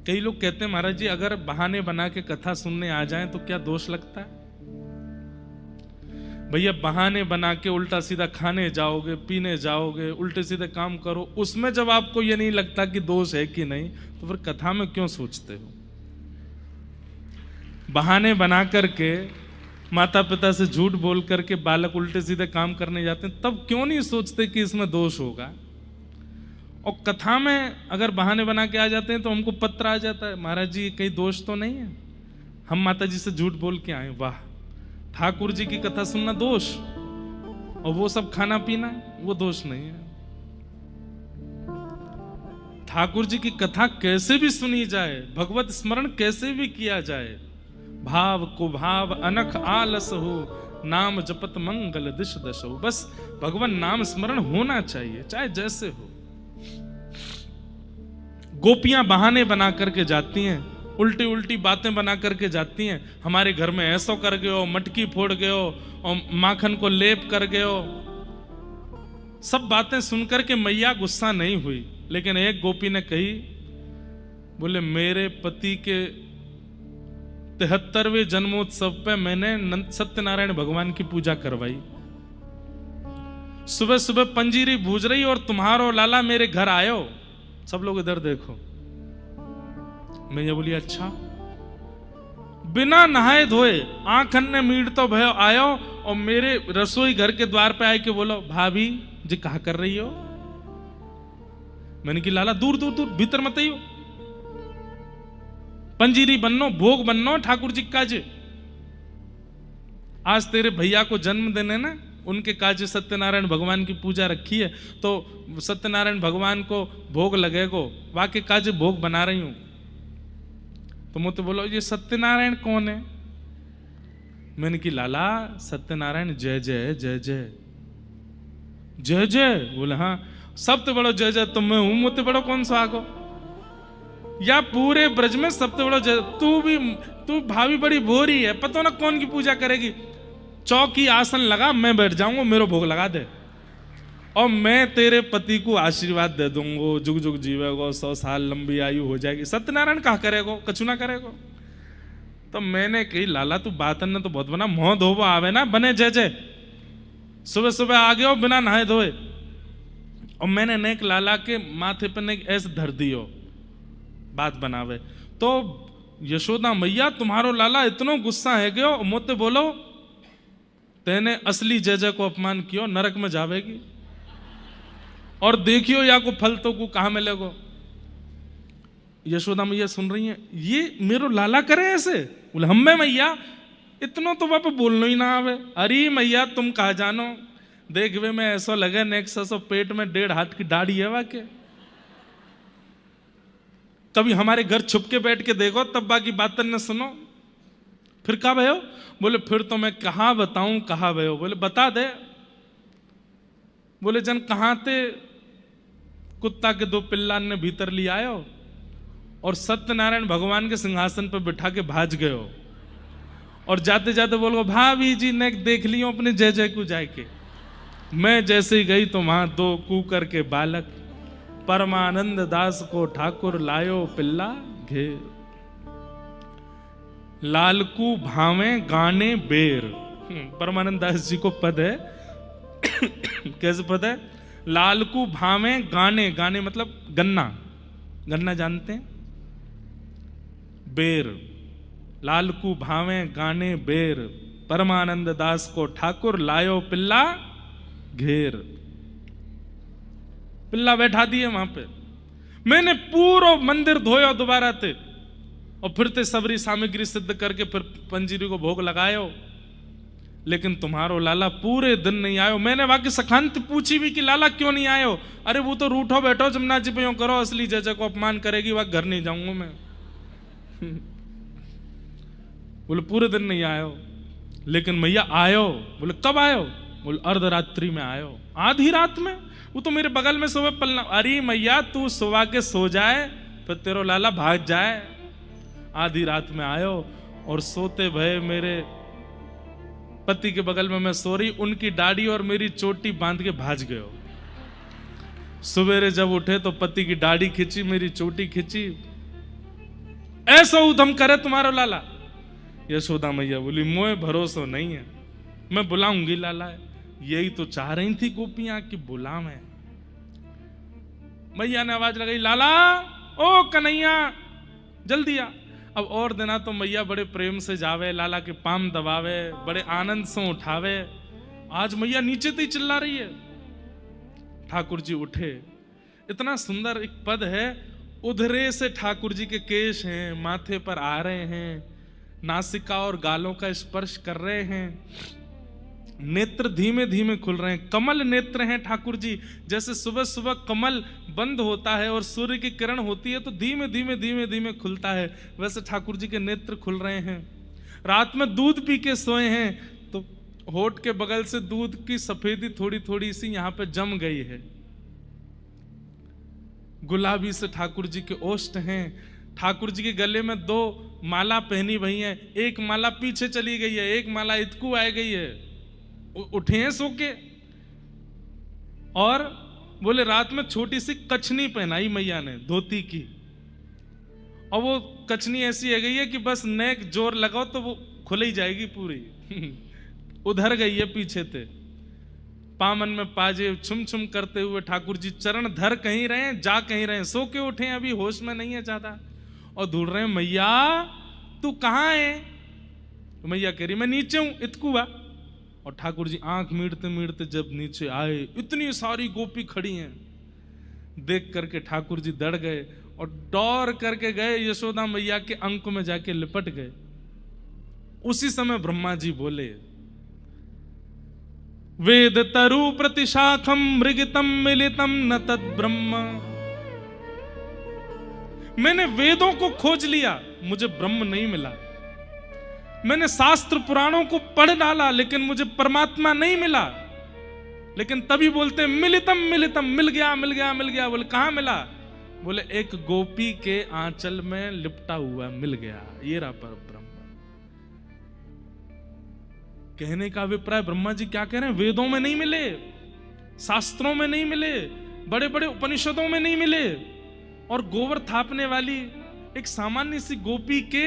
कई लोग कहते हैं महाराज जी अगर बहाने बना के कथा सुनने आ जाएं तो क्या दोष लगता है? भैया बहाने बना के उल्टा सीधा खाने जाओगे, पीने जाओगे, उल्टे सीधे काम करो, उसमें जब आपको ये नहीं लगता कि दोष है कि नहीं, तो फिर कथा में क्यों सोचते हो? बहाने बना करके माता पिता से झूठ बोल करके बालक उल्टे सीधे काम करने जाते हैं, तब क्यों नहीं सोचते कि इसमें दोष होगा? और कथा में अगर बहाने बना के आ जाते हैं तो हमको पत्र आ जाता है, महाराज जी कहीं दोष तो नहीं है, हम माता जी से झूठ बोल के आए। वाह, ठाकुर जी की कथा सुनना दोष, और वो सब खाना पीना वो दोष नहीं है। ठाकुर जी की कथा कैसे भी सुनी जाए, भगवत स्मरण कैसे भी किया जाए, भाव को भाव अनख आलस हो, नाम जपत मंगल दिश दश हो, बस भगवान नाम स्मरण होना चाहिए चाहे जैसे हो। गोपियां बहाने बना करके जाती हैं, उल्टी उल्टी बातें बना करके जाती हैं, हमारे घर में ऐसो कर गए हो, मटकी फोड़ गए हो, और माखन को लेप कर गए हो। सब बातें सुनकर के मैया गुस्सा नहीं हुई, लेकिन एक गोपी ने कही, बोले मेरे पति के 73वें जन्मोत्सव पे मैंने सत्यनारायण भगवान की पूजा करवाई, सुबह सुबह पंजीरी भूज रही और तुम्हारो लाला मेरे घर आयो। सब लोग इधर देखो। मैं ये बोली अच्छा, बिना नहाए धोए आंखन ने मीट तो भयो आयो, और मेरे रसोई घर के द्वार पे आए के बोलो भाभी जी कहा कर रही हो? मैंने कि लाला दूर दूर दूर भीतर मत आइयो, पंजीरी बननो, भोग बननो ठाकुर जी काजे। आज तेरे भैया को जन्मदिन है ना, उनके काजे सत्यनारायण भगवान की पूजा रखी है, तो सत्यनारायण भगवान को भोग लगेगो, वाके काजे भोग बना रही हूं। तो मुझे बोलो ये सत्यनारायण कौन है? मैंने कि लाला सत्यनारायण जय जय जय जय जय जय। बोले हाँ, सबसे बड़ो जय जय तो मैं हूं, मुझे बड़ो कौन सा आगो? या पूरे ब्रज में सबसे बड़ा जय, तू भाभी बड़ी भोरी है, पता ना कौन की पूजा करेगी। चौकी आसन लगा, मैं बैठ जाऊंगा, मेरे भोग लगा दे, और मैं तेरे पति को आशीर्वाद दे दूंगा, जुग जुग जीवेगो, 100 साल लंबी आयु हो जाएगी। सत्यनारायण कहा करेगो, कछु ना करेगो। तो मैंने कही लाला तू बातन ने तो बहुत बना, मोह धोबो आवे ना बने जय जय, सुबह सुबह आ गए हो बिना नहाए धोए। और मैंने नेक लाला के माथे पर नेक ऐसे धर दियो बात बनावे। तो यशोदा मैया तुम्हारो लाला इतनो गुस्सा है गयो, मोते बोलो तेने असली जय जय को अपमान कियो, नरक में जावेगी, और देखियो या को फल तो को कहां मिलेगो। यशोदा मैया सुन रही हैं, ये मेरो लाला करे ऐसे? बोले हमें मैया इतनो तो बाप बोलनो ही ना आवे। अरे मैया तुम कहा जानो, देखवे में ऐसा लगे नेक्सस पेट में 1.5 हाथ की दाढ़ी है वाके। कभी हमारे घर छुप के बैठ के देखो, तब बाकी बातन न सुनो। फिर कहा भयो? बोले फिर तो मैं कहा बताऊं कहा भयो। बोले बता दे। बोले जन कहां थे कुत्ता के 2 पिल्लान ने भीतर ले आयो और सत्यनारायण भगवान के सिंहासन पर बिठा के भाज गयो, और जाते जाते बोलो भाभी जी ने देख लियो अपने जय जय को जाके। मैं जैसे ही गई तो वहां 2 कूकर के बालक परमानंद दास को ठाकुर लायो पिल्ला घेर, लालकू भावे गाने बेर। परमानंद दास जी को पद है। कैसे पद है? लालकू भावे गाने, गाने मतलब गन्ना, गन्ना जानते हैं? बेर, लालकू भावे गाने बेर, परमानंद दास को ठाकुर लायो पिल्ला घेर। पिल्ला बैठा दिए वहां पे। मैंने पूरा मंदिर धोया दोबारा थे, और फिर ते सबरी सामग्री सिद्ध करके फिर पंजीरी को भोग लगायो, लेकिन तुम्हारो लाला पूरे दिन नहीं आयो। मैंने बाकी सखांत पूछी भी कि लाला क्यों नहीं आयो? अरे वो तो रूठो बैठो जमुना जी पे करो, असली जय जय को अपमान करेगी, वह घर नहीं जाऊंगा मैं। बोले पूरे दिन नहीं आयो। लेकिन मैया आयो। बोले कब आयो? बोले अर्धरात्रि में आयो। आधी रात में? वो तो मेरे बगल में सोवे पलना। अरे मैया तू सुबह के सो जाए फिर तेरो लाला भाग जाए। आधी रात में आयो और सोते भय मेरे पति के बगल में मैं सो रही, उनकी दाढ़ी और मेरी चोटी बांध के भाज गए। सवेरे जब उठे तो पति की दाढ़ी खींची, मेरी चोटी खींची, ऐसा उधम करे तुम्हारा लाला। यशोदा मैया बोली मोए भरोसा नहीं है, मैं बुलाऊंगी लाला। यही तो चाह रही थी गोपियां कि बुलावे। मैया ने आवाज लगाई, लाला ओ कन्हैया जल्दी आ। अब और देना तो मैया बड़े प्रेम से जावे, लाला के पाम दबावे, बड़े आनंद से उठावे। आज मैया नीचे तो ही चिल्ला रही है। ठाकुर जी उठे, इतना सुंदर एक पद है, उधरे से ठाकुर जी के केश हैं, माथे पर आ रहे हैं, नासिका और गालों का स्पर्श कर रहे हैं, नेत्र धीमे धीमे खुल रहे हैं, कमल नेत्र हैं ठाकुर जी। जैसे सुबह सुबह कमल बंद होता है और सूर्य की किरण होती है तो धीमे धीमे धीमे धीमे खुलता है, वैसे ठाकुर जी के नेत्र खुल रहे हैं। रात में दूध पी के सोए हैं तो होठ के बगल से दूध की सफेदी थोड़ी थोड़ी सी यहां पे जम गई है। गुलाबी से ठाकुर जी के ओष्ठ हैं। ठाकुर जी के गले में 2 माला पहनी हुई है, एक माला पीछे चली गई है, एक माला इतकू आ गई है। उठे हैं सो के और बोले रात में छोटी सी कछनी पहनाई मैया ने धोती की, और वो कछनी ऐसी है गई है कि बस नेक जोर लगाओ तो वो खुल ही जाएगी पूरी। उधर गई है पीछे थे। पामन में पाजे छुम छुम करते हुए ठाकुर जी चरण धर कहीं रहे हैं, जा कहीं रहे हैं, सो के उठे हैं, अभी होश में नहीं है ज्यादा, और ढूंढ रहे हैं मैया तू कहां है। तो मैया कह रही मैं नीचे हूं, इतकू आ। और ठाकुर जी आंख मीड़ते मीड़ते जब नीचे आए, इतनी सारी गोपी खड़ी हैं। देख करके ठाकुर जी डर गए और दौड़ करके गए यशोदा मैया के अंक में जाके लिपट गए। उसी समय ब्रह्मा जी बोले, वेद तरु प्रतिशाखम मृगितम मिलितम न तद ब्रह्म। मैंने वेदों को खोज लिया, मुझे ब्रह्म नहीं मिला। मैंने शास्त्र पुराणों को पढ़ डाला लेकिन मुझे परमात्मा नहीं मिला। लेकिन तभी बोलते मिलितम मिलितम, मिल गया मिल गया मिल गया। बोले कहां मिला? बोले एक गोपी के आंचल में लिपटा हुआ मिल गया, ये रहा पर ब्रह्म। कहने का अभिप्राय ब्रह्मा जी क्या कह रहे हैं, वेदों में नहीं मिले, शास्त्रों में नहीं मिले, बड़े बड़े उपनिषदों में नहीं मिले, और गोबर थापने वाली एक सामान्य सी गोपी के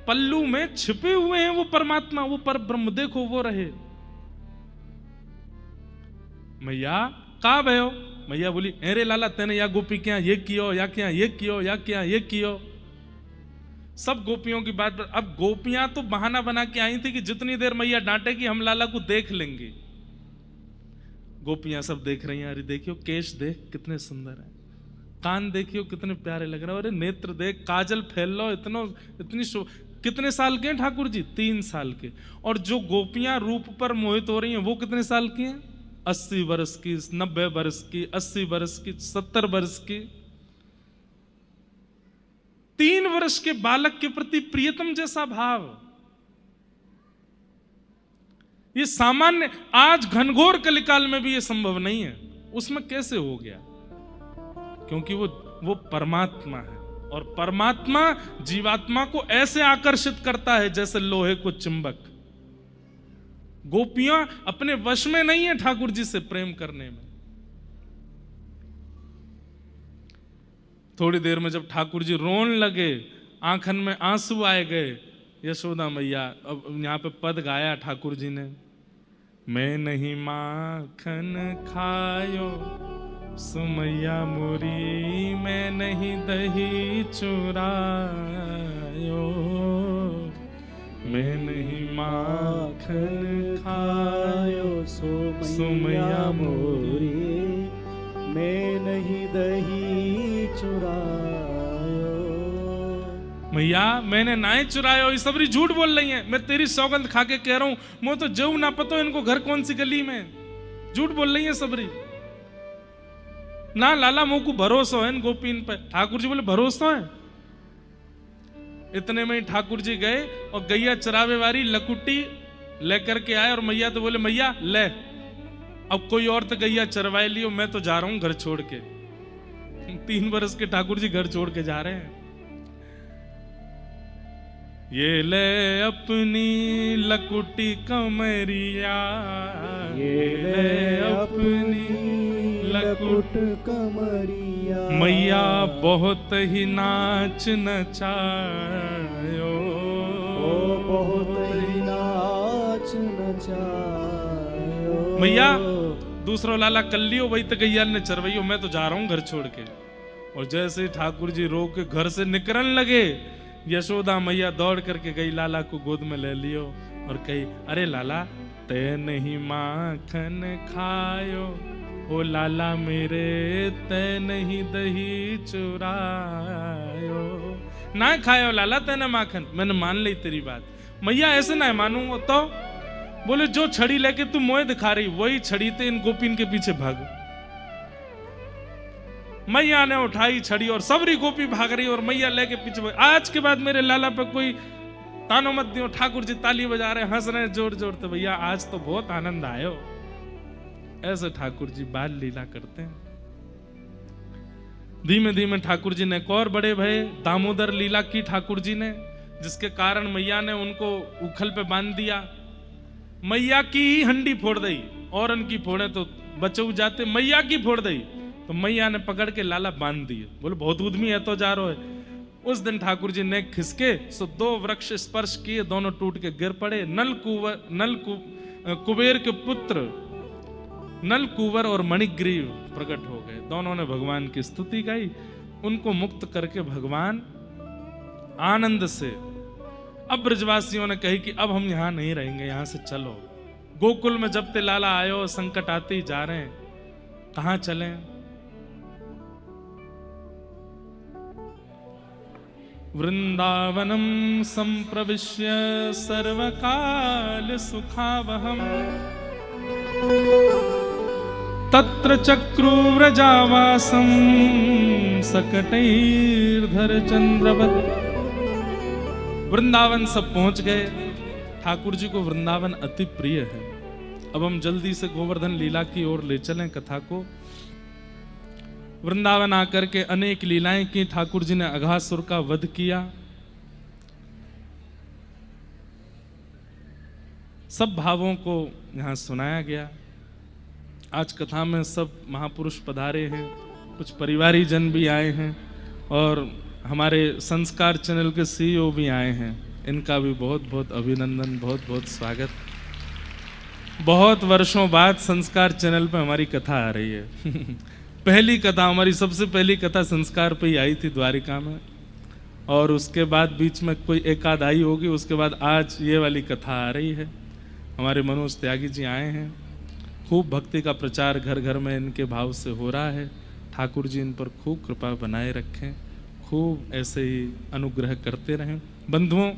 पल्लू में छिपे हुए हैं वो परमात्मा, वो पर ब्रह्म। देखो वो रहे। मैया कहा भयो? मैया बोली अरे लाला तेने या गोपी क्या ये कियो, या क्या ये कियो, या क्या ये कियो। सब गोपियों की बात। अब गोपियां तो बहाना बना के आई थी कि जितनी देर मैया डांटेगी हम लाला को देख लेंगे। गोपियां सब देख रही हैं, अरे देखियो केश देख कितने सुंदर है, कान देखियो कितने प्यारे लग रहे हैं, अरे नेत्र देख, काजल फैल लो, इतनी कितने साल के हैं ठाकुर जी? 3 साल के। और जो गोपियां रूप पर मोहित हो रही हैं वो कितने साल की हैं? 80 वर्ष की, 90 वर्ष की, 80 वर्ष की, 70 वर्ष की। 3 वर्ष के बालक के प्रति प्रियतम जैसा भाव, ये सामान्य आज घनघोर कलिकाल में भी ये संभव नहीं है। उसमें कैसे हो गया? क्योंकि वो परमात्मा है, और परमात्मा जीवात्मा को ऐसे आकर्षित करता है जैसे लोहे को चुंबक। गोपियां अपने वश में नहीं है ठाकुर जी से प्रेम करने में। थोड़ी देर में जब ठाकुर जी रोने लगे, आंखन में आंसू आए गए, यशोदा मैया, अब यहां पे पद गाया ठाकुर जी ने, मैं नहीं माखन खायो सुमैया मोरी, मैं नहीं दही चुरायो, मैं नहीं माखन खायो सुमैया मोरी, मैं नहीं दही चुरायो। मैया मैंने नाई चुरायो, ये सबरी झूठ बोल रही है। मैं तेरी सौगंध खा के कह रहा हूं, मैं तो जऊ ना पतो इनको घर कौन सी गली में। झूठ बोल रही है सबरी। ना लाला मुंह को भरोसा है इन गोपीन पे। ठाकुर जी बोले भरोसा है। इतने में ही ठाकुर जी गए और गैया चरावे वाली लकुटी लेकर के आए, और मैया तो बोले मैया ले, अब कोई और तो गैया चरवाए लियो, मैं तो जा रहा हूं घर छोड़ के। 3 वर्ष के ठाकुर जी घर छोड़ के जा रहे हैं। ये ले अपनी लकुटी कमरिया,
ये ले अपनी लकुट कमरिया,
मैया बहुत ही नाच नचायो,
ओ बहुत ही नाच नचायो।
मैया दूसरो लाला कल्लियो वही तो गैया ने चरवैयो, मैं तो जा रहा हूँ घर छोड़ के। और जैसे ही ठाकुर जी रो के घर से निकलने लगे, यशोदा मैया दौड़ करके गई, लाला को गोद में ले लियो और कही, अरे लाला ते नहीं माखन खायो, ओ लाला मेरे ते नहीं दही चुरायो। ना खायो लाला तेने माखन, मैंने मान ली तेरी बात। मैया ऐसे ना मानूंगा तो बोले, जो छड़ी लेके तू मोए दिखा रही वही छड़ी ते इन गोपीन के पीछे भाग। मैया ने उठाई छड़ी और सबरी गोपी भाग रही और मैया लेके पीछे भाग। आज के बाद मेरे लाला पे कोई तानो मत दियो। ठाकुर जी ताली बजा रहे, हंस रहे जोर जोर। तो भैया आज तो बहुत आनंद आयो। ऐसे ठाकुर जी बाल लीला करते हैं। धीमे धीमे ठाकुर जी ने एक और बड़े भय, दामोदर लीला की ठाकुर जी ने, जिसके कारण मैया ने उनको उखल पे बांध दिया। मैया की ही हंडी फोड़ दी, और उनकी फोड़े तो बचे जाते, मैया की फोड़ दी तो मैया ने पकड़ के लाला बांध दिए। बोले बहुत उद्यमी है तो जा रहा है। उस दिन ठाकुर जी ने खिसके सो 2 वृक्ष स्पर्श किए, दोनों टूट के गिर पड़े। कुबेर के पुत्र नल कुंवर और मणिग्रीव प्रकट हो गए। दोनों ने भगवान की स्तुति गाई। उनको मुक्त करके भगवान आनंद से, अब ब्रजवासियों ने कही कि अब हम यहां नहीं रहेंगे, यहां से चलो। गोकुल में जब ते लाला आयो, संकट आते ही जा रहे हैं, कहां चलें? वृंदावनम संप्रविश्य सर्वकाल सुखावहम, तत्र चक्रुव्रजावासं सकटैर्धर चंद्रवत्। वृंदावन सब पहुंच गए। ठाकुर जी को वृंदावन अति प्रिय है। अब हम जल्दी से गोवर्धन लीला की ओर ले चलें कथा को। वृंदावन आकर के अनेक लीलाएं की। ठाकुर जी ने अघासुर का वध किया। सब भावों को यहां सुनाया गया। आज कथा में सब महापुरुष पधारे हैं, कुछ परिवारी जन भी आए हैं और हमारे संस्कार चैनल के CEO भी आए हैं। इनका भी बहुत बहुत अभिनंदन, बहुत बहुत स्वागत। बहुत वर्षों बाद संस्कार चैनल पर हमारी कथा आ रही है। पहली कथा, हमारी सबसे पहली कथा संस्कार पे ही आई थी द्वारिका में, और उसके बाद बीच में कोई एक आध आई होगी। उसके बाद आज ये वाली कथा आ रही है। हमारे मनोज त्यागी जी आए हैं। खूब भक्ति का प्रचार घर घर में इनके भाव से हो रहा है। ठाकुर जी इन पर खूब कृपा बनाए रखें, खूब ऐसे ही अनुग्रह करते रहें। बंधुओं,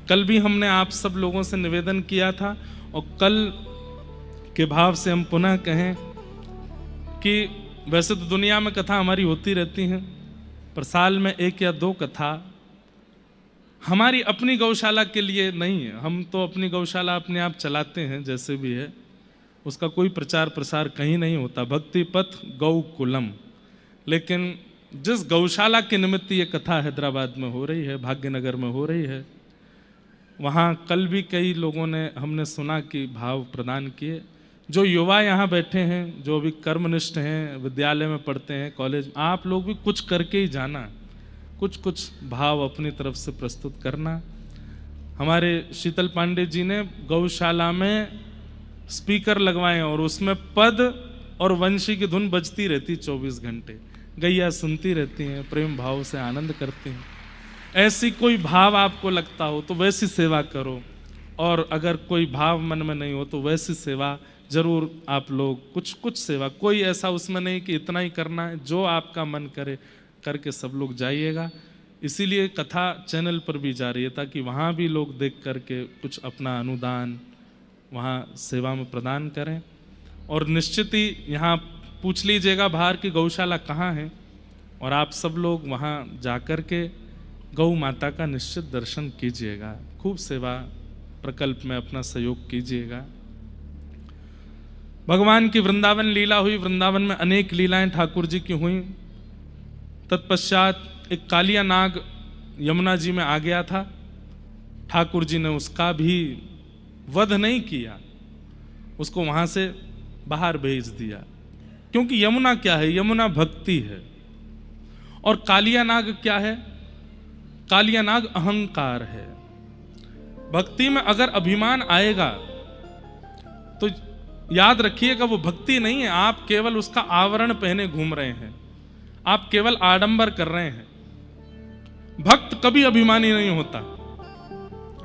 कल भी हमने आप सब लोगों से निवेदन किया था, और कल के भाव से हम पुनः कहें कि वैसे तो दुनिया में कथा हमारी होती रहती हैं, पर साल में 1 या 2 कथा हमारी अपनी गौशाला के लिए नहीं है। हम तो अपनी गौशाला अपने आप चलाते हैं जैसे भी है, उसका कोई प्रचार प्रसार कहीं नहीं होता। भक्ति पथ गौ कुलम। लेकिन जिस गौशाला के निमित्त ये कथा हैदराबाद में हो रही है, भाग्यनगर में हो रही है, वहाँ कल भी कई लोगों ने हमने सुना कि भाव प्रदान किए। जो युवा यहाँ बैठे हैं, जो अभी कर्मनिष्ठ हैं, विद्यालय में पढ़ते हैं, कॉलेज, आप लोग भी कुछ करके ही जाना, कुछ कुछ भाव अपनी तरफ से प्रस्तुत करना। हमारे शीतल पांडे जी ने गौशाला में स्पीकर लगवाए और उसमें पद और वंशी की धुन बजती रहती 24 घंटे। गैया सुनती रहती हैं, प्रेम भाव से आनंद करती हैं। ऐसी कोई भाव आपको लगता हो तो वैसी सेवा करो, और अगर कोई भाव मन में नहीं हो तो वैसी सेवा जरूर आप लोग कुछ सेवा, कोई ऐसा उसमें नहीं कि इतना ही करना है, जो आपका मन करे करके सब लोग जाइएगा। इसीलिए कथा चैनल पर भी जा रही है, ताकि वहाँ भी लोग देख करके कुछ अपना अनुदान वहाँ सेवा में प्रदान करें। और निश्चित ही यहाँ पूछ लीजिएगा बाहर की गौशाला कहाँ है, और आप सब लोग वहाँ जाकर के गौ माता का निश्चित दर्शन कीजिएगा। खूब सेवा प्रकल्प में अपना सहयोग कीजिएगा। भगवान की वृंदावन लीला हुई। वृंदावन में अनेक लीलाएं ठाकुर जी की हुई। तत्पश्चात एक कालिया नाग यमुना जी में आ गया था, ठाकुर जी ने उसका भी वध नहीं किया, उसको वहां से बाहर भेज दिया। क्योंकि यमुना क्या है? यमुना भक्ति है। और कालिया नाग क्या है? कालिया नाग अहंकार है। भक्ति में अगर अभिमान आएगा तो याद रखिएगा वो भक्ति नहीं है, आप केवल उसका आवरण पहने घूम रहे हैं, आप केवल आडंबर कर रहे हैं। भक्त कभी अभिमानी नहीं होता,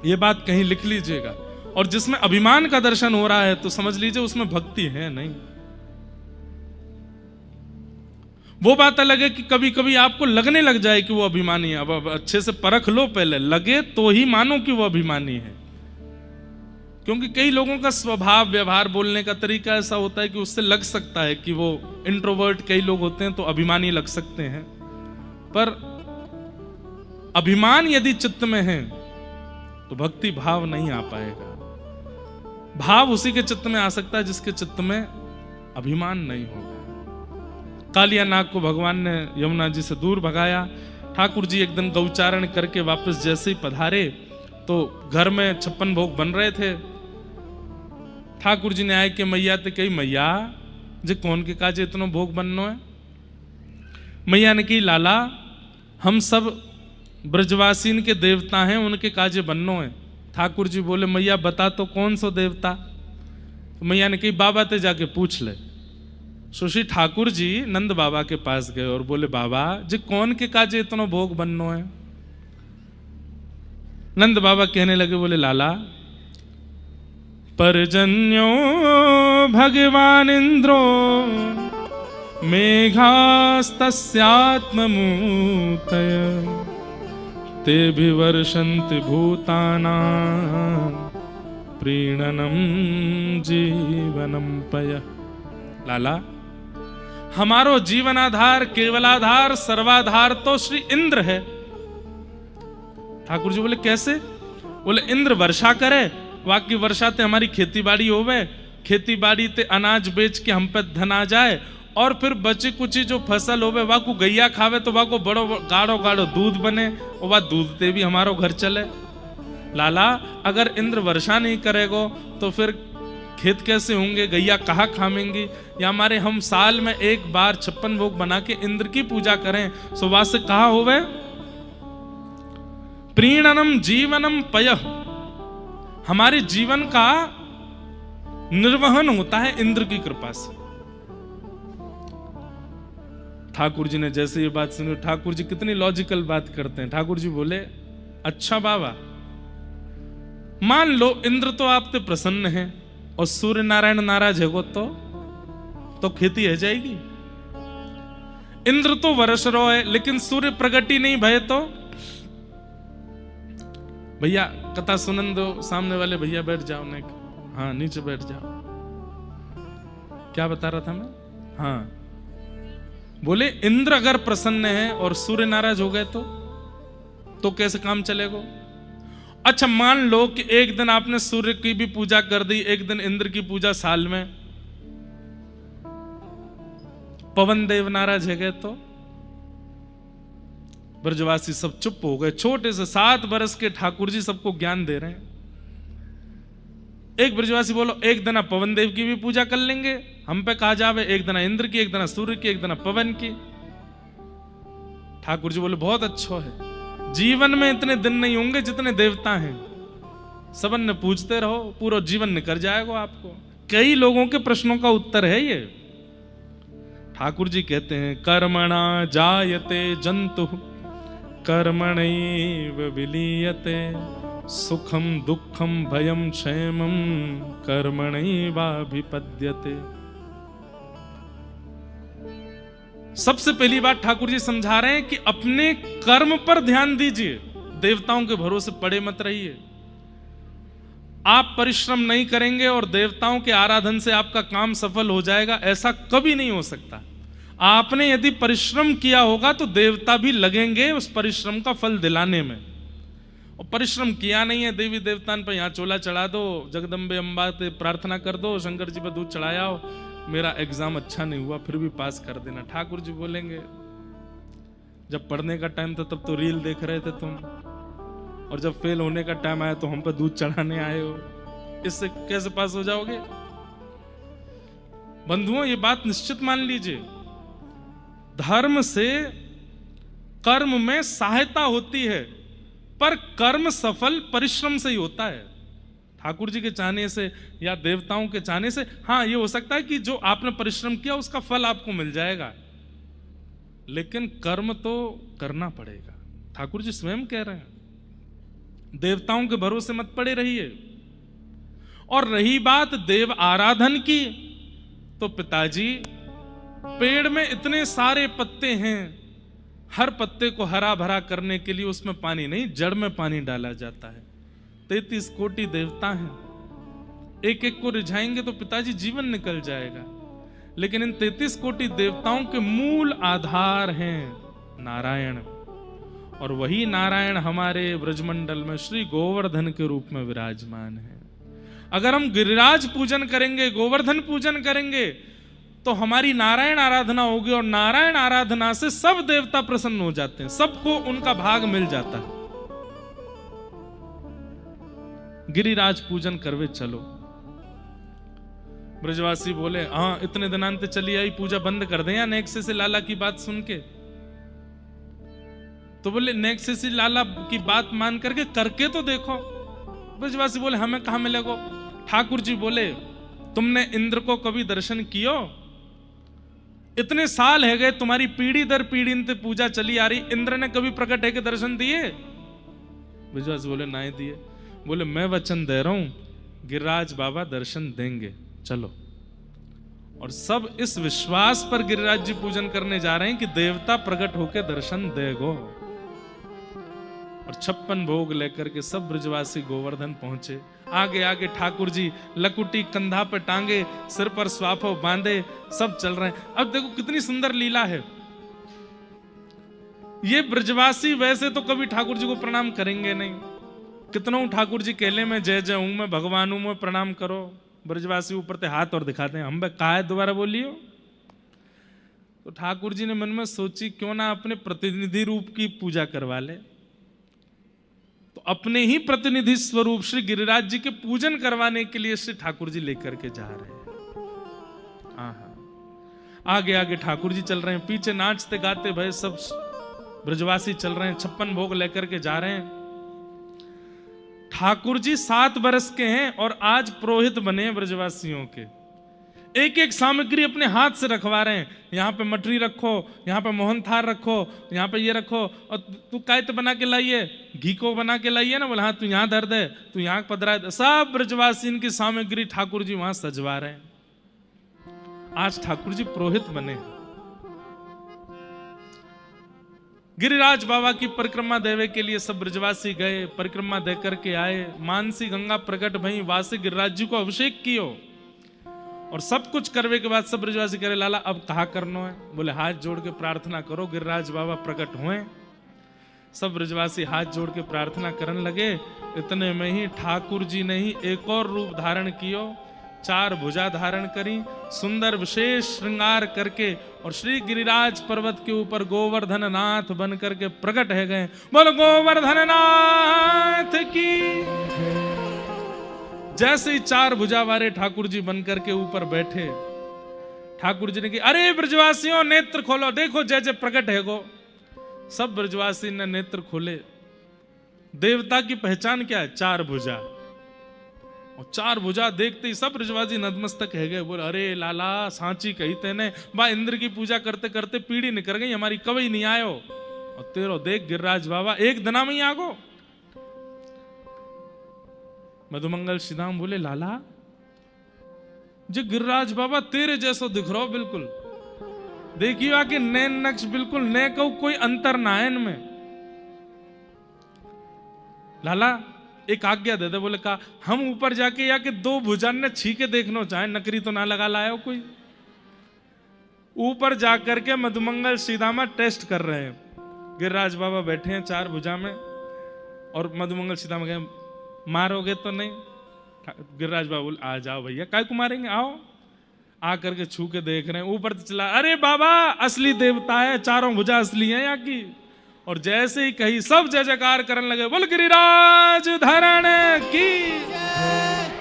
ये बात कहीं लिख लीजिएगा। और जिसमें अभिमान का दर्शन हो रहा है तो समझ लीजिए उसमें भक्ति है नहीं। वो बात अलग है कि कभी कभी आपको लगने लग जाए कि वो अभिमानी है। अब अच्छे से परख लो, पहले लगे तो ही मानो कि वो अभिमानी है। क्योंकि कई लोगों का स्वभाव, व्यवहार, बोलने का तरीका ऐसा होता है कि उससे लग सकता है कि वो इंट्रोवर्ट कई लोग होते हैं तो अभिमानी लग सकते हैं। पर अभिमान यदि चित्त में है तो भक्ति भाव नहीं आ पाएगा। भाव उसी के चित्त में आ सकता है जिसके चित्त में अभिमान नहीं होगा। कालिया नाग को भगवान ने यमुना जी से दूर भगाया। ठाकुर जी एक दिन गौचारण करके वापस जैसे ही पधारे तो घर में 56 भोग बन रहे थे। ठाकुर जी ने आए कि मैया ते कही, मैया जे कौन के काजे इतनो भोग बननो है? मैया ने कही, लाला हम सब ब्रजवासीन के देवता हैं, उनके काजे बननो है। ठाकुर जी बोले, मैया बता तो कौन सो देवता? तो मैया ने कही, बाबा ते जाके पूछ ले। सुश्री ठाकुर जी नंद बाबा के पास गए और बोले, बाबा जी कौन के काजे इतनो भोग बननो है? नंद बाबा कहने लगे, बोले, लाला परजन्यो भगवान इंद्रो मेघास्तस्यात्ममूतय तेभिवर्षन्ति भूतानां प्रीणनं जीवनं पय। लाला हमारो जीवनाधार, केवलाधार, सर्वाधार तो श्री इंद्र है। ठाकुर जी बोले, कैसे? बोले, इंद्र वर्षा करे, वाकी वर्षा ते हमारी खेती बाड़ी होवे, खेती बाड़ी ते अनाज बेच के हम पे धन आ जाए, और फिर बची कुची जो फसल होवे वाको गैया खावे तो वाको बड़ो गाढ़ो गाढ़ो दूध बने और वह दूध ते भी हमारो घर चले। लाला अगर इंद्र वर्षा नहीं करेगो तो फिर खेत कैसे होंगे, गैया कहाँ खामेंगी? या हमारे हम साल में एक बार 56 भोग बना के इंद्र की पूजा करें, सुबह से कहा होवे प्रीणनम जीवनम पय, हमारे जीवन का निर्वहन होता है इंद्र की कृपा से। ठाकुर जी ने जैसे ये बात सुनी, ठाकुर जी कितनी लॉजिकल बात करते हैं। ठाकुर जी बोले, अच्छा बाबा मान लो इंद्र तो आप पे प्रसन्न है और सूर्य नारायण नाराज है तो खेती है जाएगी। इंद्र तो वर्ष रो है लेकिन सूर्य प्रगति नहीं भय तो? भैया कथा सुनन दो, सामने वाले भैया बैठ जाओ ने। हाँ नीचे बैठ जाओ। क्या बता रहा था मैं? हाँ बोले इंद्र अगर प्रसन्न है और सूर्य नाराज हो गए तो कैसे काम चलेगा? अच्छा मान लो कि एक दिन आपने सूर्य की भी पूजा कर दी, एक दिन इंद्र की पूजा साल में, पवन देव नाराज है गए तो? ब्रजवासी सब चुप हो गए। छोटे से 7 बरस के ठाकुर जी सबको ज्ञान दे रहे हैं। एक ब्रजवासी बोलो, एक दिन पवन देव की भी पूजा कर लेंगे, हम पे कहा जावे एक दिन इंद्र की, एक दिन सूर्य की, एक दिन पवन की। ठाकुर जी बोले, बहुत अच्छा है, जीवन में इतने दिन नहीं होंगे जितने देवता हैं, सबन ने पूछते रहो, पूरा जीवन निकल जाएगा आपको। कई लोगों के प्रश्नों का उत्तर है ये। ठाकुर जी कहते हैं, कर्मणा जायते जंतु कर्मणैव विलीयते, सुखम दुखम भयम क्षेमम कर्मणैवाभिपद्यते। सबसे पहली बात ठाकुर जी समझा रहे हैं कि अपने कर्म पर ध्यान दीजिए, देवताओं के भरोसे पड़े मत रहिए। आप परिश्रम नहीं करेंगे और देवताओं के आराधन से आपका काम सफल हो जाएगा, ऐसा कभी नहीं हो सकता। आपने यदि परिश्रम किया होगा तो देवता भी लगेंगे उस परिश्रम का फल दिलाने में। और परिश्रम किया नहीं है, देवी देवतान पर यहाँ चोला चढ़ा दो, जगदम्बे अम्बा से प्रार्थना कर दो, शंकर जी पर दूध चढ़ाया, मेरा एग्जाम अच्छा नहीं हुआ फिर भी पास कर देना। ठाकुर जी बोलेंगे, जब पढ़ने का टाइम था तब तो रील देख रहे थे तुम, और जब फेल होने का टाइम आया तो हम पे दूध चढ़ाने आए हो। इससे कैसे पास हो जाओगे? बंधुओं, ये बात निश्चित मान लीजिए, धर्म से कर्म में सहायता होती है, पर कर्म सफल परिश्रम से ही होता है। ठाकुर जी के चाहने से या देवताओं के चाहने से हाँ, ये हो सकता है कि जो आपने परिश्रम किया उसका फल आपको मिल जाएगा, लेकिन कर्म तो करना पड़ेगा। ठाकुर जी स्वयं कह रहे हैं, देवताओं के भरोसे मत पड़े रहिए। और रही बात देव आराधन की, तो पिताजी पेड़ में इतने सारे पत्ते हैं, हर पत्ते को हरा भरा करने के लिए उसमें पानी नहीं, जड़ में पानी डाला जाता है। 33 कोटि देवता हैं, एक एक को रिझाएंगे तो पिताजी जीवन निकल जाएगा, लेकिन इन 33 कोटि देवताओं के मूल आधार हैं नारायण। और वही नारायण हमारे ब्रजमंडल में श्री गोवर्धन के रूप में विराजमान है। अगर हम गिरिराज पूजन करेंगे, गोवर्धन पूजन करेंगे, तो हमारी नारायण आराधना होगी, और नारायण आराधना से सब देवता प्रसन्न हो जाते हैं, सबको उनका भाग मिल जाता है। गिरिराज पूजन करवे चलो। ब्रजवासी बोले, हाँ इतने दिनांत चली आई, पूजा बंद कर दें या नेक्से से लाला की बात सुन के? तो बोले नेक्से से लाला की बात मान करके तो देखो। ब्रजवासी बोले, हमें कहां मिलेगो? ठाकुर जी बोले, तुमने इंद्र को कभी दर्शन कियो? इतने साल है गए, तुम्हारी पीढ़ी दर पीढ़ी इनसे पूजा चली आ रही, इंद्र ने कभी प्रकट है के दर्शन दिए? ब्रजवासी बोले, नहीं दिए। बोले, मैं वचन दे रहा हूं, गिरिराज बाबा दर्शन देंगे, चलो। और सब इस विश्वास पर गिरिराज जी पूजन करने जा रहे हैं कि देवता प्रकट होकर दर्शन देगो। और 56 भोग लेकर के सब ब्रजवासी गोवर्धन पहुंचे। आगे आगे ठाकुर जी लकुटी कंधा पर टांगे, सिर पर स्वाफो बांधे, सब चल रहे हैं। अब देखो कितनी सुंदर लीला है। ये ब्रजवासी वैसे तो कभी ठाकुर जी को प्रणाम करेंगे नहीं, कितनों ठाकुर जी केले में जय जय हूं मैं, भगवान हूं मैं, प्रणाम करो। ब्रजवासी ऊपर से हाथ और दिखाते हैं, हम बे कहा है दोबारा बोलियो। तो ठाकुर जी ने मन में सोची, क्यों ना अपने प्रतिनिधि रूप की पूजा करवा ले। तो अपने ही प्रतिनिधि स्वरूप श्री गिरिराज जी के पूजन करवाने के लिए श्री ठाकुर जी लेकर के जा रहे हैं। आगे आगे ठाकुर जी चल रहे हैं, पीछे नाचते गाते भय सब ब्रजवासी चल रहे हैं, 56 भोग लेकर के जा रहे हैं। ठाकुर जी 7 बरस के हैं और आज पुरोहित बने हैं ब्रजवासियों के। एक एक सामग्री अपने हाथ से रखवा रहे हैं, यहाँ पे मटरी रखो, यहाँ पे मोहन थार रखो, यहाँ पे ये रखो, और तू कायत बना के लाइए, घी को बना के लाइए ना। बोला हाँ, तू यहाँ धर दे, तू यहाँ पधरा दे। सब ब्रजवासी इनकी सामग्री ठाकुर जी वहां सजवा रहे हैं। आज ठाकुर जी पुरोहित बने। गिरिराज बाबा की परिक्रमा देवे के लिए सब ब्रजवासी गए, परिक्रमा दे करके आए। मानसी गंगा प्रकट भई, वासी गिरिराज जी को अभिषेक कियो, और सब कुछ करवे के बाद सब ब्रजवासी करे, लाला अब कहा करना है? बोले हाथ जोड़ के प्रार्थना करो, गिरिराज बाबा प्रकट हुए। सब ब्रजवासी हाथ जोड़ के प्रार्थना करने लगे। इतने में ही ठाकुर जी ने ही एक और रूप धारण कियो, 4 भुजा धारण करी, सुंदर विशेष श्रृंगार करके, और श्री गिरिराज पर्वत के ऊपर गोवर्धन नाथ बन करके प्रकट है गए। बोलो गोवर्धन नाथ की। जैसे ही 4 भुजा वाले ठाकुर जी बन करके ऊपर बैठे, ठाकुर जी ने कहा, अरे ब्रजवासियों नेत्र खोलो, देखो जय जय प्रकट है गो। सब ब्रजवासी ने नेत्र खोले। देवता की पहचान क्या है? 4 भुजा। और 4 भुजा देखते ही सब ब्रजवासी नतमस्तक है गए। बोले अरे लाला सांची कही तेने, बा इंद्र की पूजा करते करते पीढ़ी निकल गई हमारी, कभी नहीं आयो, और तेरो देख गिरिराज बाबा एक दिना में ही आगो। मधुमंगल श्रीधाम बोले, लाला जो गिरिराज बाबा तेरे जैसो दिख रहा हो बिल्कुल, देखियो आके नैन नक्श बिल्कुल नए को कोई अंतर ना है इनमें। लाला एक आज्ञा दे दे। बोले कहा, हम ऊपर जाके या के 2 भुजा ने छीके देखना चाहे, नकरी तो ना लगा लाया हो कोई। ऊपर जाकर के मधुमंगल श्रीधामा टेस्ट कर रहे हैं। गिरिराज बाबा बैठे हैं 4 भुजा में, और मधुमंगल श्रीधामा कहे मारोगे तो नहीं? गिरिराज बाबा बोले आ जाओ भैया, काय को मारेंगे, आओ। आकर के छू के देख रहे हैं, ऊपर तो चला, अरे बाबा असली देवता है, 4 भुजा असली है यहाँ की। और जैसे ही कही सब जय जयकार करने लगे, बोल गिरिराज धरण की,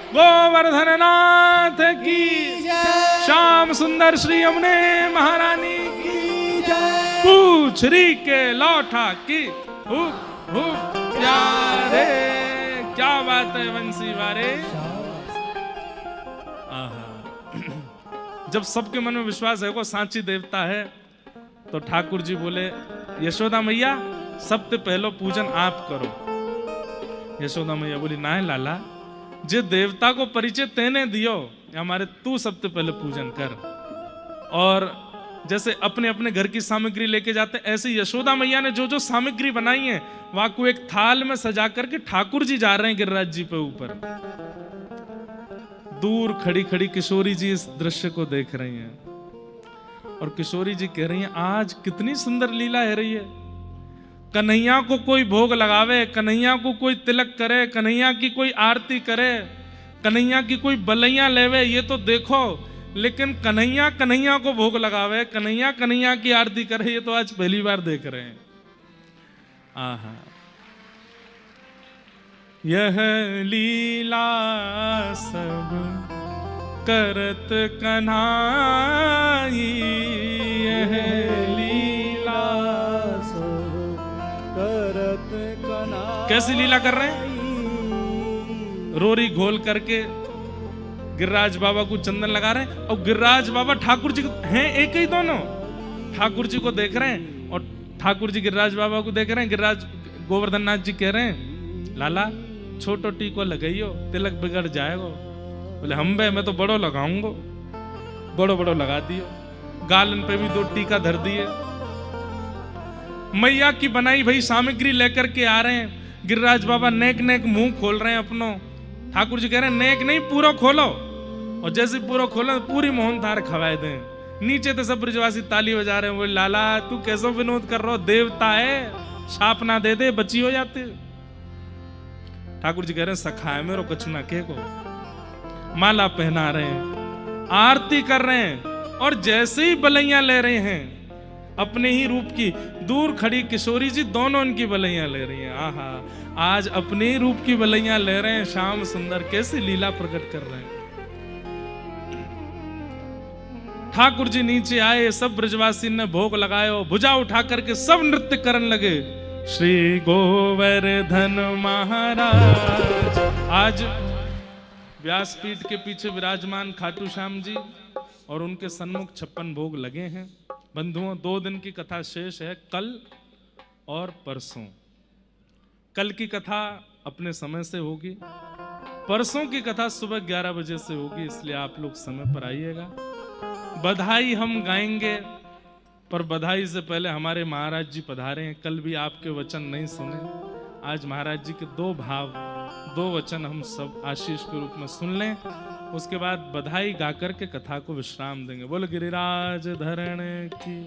गोवर्धन नाथ की, श्याम सुंदर श्री यमुने महारानी की, पूछ री के लौठा की, हुप हुप प्यारे। क्या बात है वंशी वारे। जब सबके मन में विश्वास है वो सांची देवता है, तो ठाकुर जी बोले यशोदा मैया सबसे पहले पूजन आप करो। यशोदा मैया बोली ना लाला, जे देवता को परिचय तेने दियो, हमारे तू सबसे पहले पूजन कर। और जैसे अपने अपने घर की सामग्री लेके जाते, ऐसे यशोदा मैया ने जो जो सामग्री बनाई है वहां को एक थाल में सजा करके ठाकुर जी जा रहे हैं गिरिराज जी पे ऊपर। दूर खड़ी खड़ी किशोरी जी इस दृश्य को देख रही हैं और किशोरी जी कह रही हैं आज कितनी सुंदर लीला है रही है। कन्हैया को कोई भोग लगावे, कन्हैया को कोई तिलक करे, कन्हैया की कोई आरती करे, कन्हैया की कोई बलैया लेवे, ये तो देखो। लेकिन कन्हैया कन्हैया को भोग लगावे, कन्हैया कन्हैया की आरती करे, ये तो आज पहली बार देख रहे हैं। आहा, यह लीला सब करत कन्हाई, यह लीला
सब करत कन्हाई।
कैसी लीला कर रहे हैं? रोरी घोल करके गिरिराज बाबा को चंदन लगा रहे हैं और गिरिराज बाबा ठाकुर जी हैं एक ही दोनों। ठाकुर जी को देख रहे हैं और ठाकुर जी गिरिराज बाबा को देख रहे हैं। गिरिराज गोवर्धन नाथ जी कह रहे हैं लाला छोटो टीको लगाइयो, तिलक बिगड़ जाएगा। बोले हम बे मैं तो बड़ो लगाऊंगा। बड़ो बड़ो लगा दियो, गालन पे भी 2 टीका धर दिए। मैया की बनाई भाई सामग्री लेकर के आ रहे हैं। गिरिराज बाबा नेक नेक मुंह खोल रहे हैं अपनो। ठाकुर जी कह रहे हैं नेक नहीं पूरा खोलो, और जैसे पूरा खोलो पूरी मोहन थार खवाए दें। नीचे तो सब ब्रजवासी ताली बजा रहे हैं। बोले लाला तू कैसो विनोद कर रहा हो, देवता है, छाप ना दे दे बची हो जाते। ठाकुर जी कह रहे हैं सखा है मेरो कछु ना के को। माला पहना रहे हैं, आरती कर रहे हैं, और जैसे ही बलैया ले रहे हैं अपने ही रूप की, दूर खड़ी किशोरी जी दोनों उनकी बलैया ले रही हैं। आहा, आज अपने ही रूप की बलैया ले रहे हैं। श्याम सुंदर कैसी लीला प्रकट कर रहे हैं। ठाकुर जी नीचे आए, सब ब्रजवासी ने भोग लगाए और भुजा उठा करके सब नृत्य करने लगे। श्री गोवर्धन महाराज। आज व्यासपीठ के पीछे विराजमान खाटू श्याम जी और उनके सन्मुख 56 भोग लगे हैं। बंधुओं 2 दिन की कथा शेष है, कल और परसों। कल की कथा अपने समय से होगी, परसों की कथा सुबह 11 बजे से होगी, इसलिए आप लोग समय पर आइएगा। बधाई हम गाएंगे, पर बधाई से पहले हमारे महाराज जी पधारे हैं। कल भी आपके वचन नहीं सुने, आज महाराज जी के 2 भाव 2 वचन हम सब आशीष के रूप में सुन लें, उसके बाद बधाई गाकर के कथा को विश्राम देंगे। बोल गिरिराज धरण की।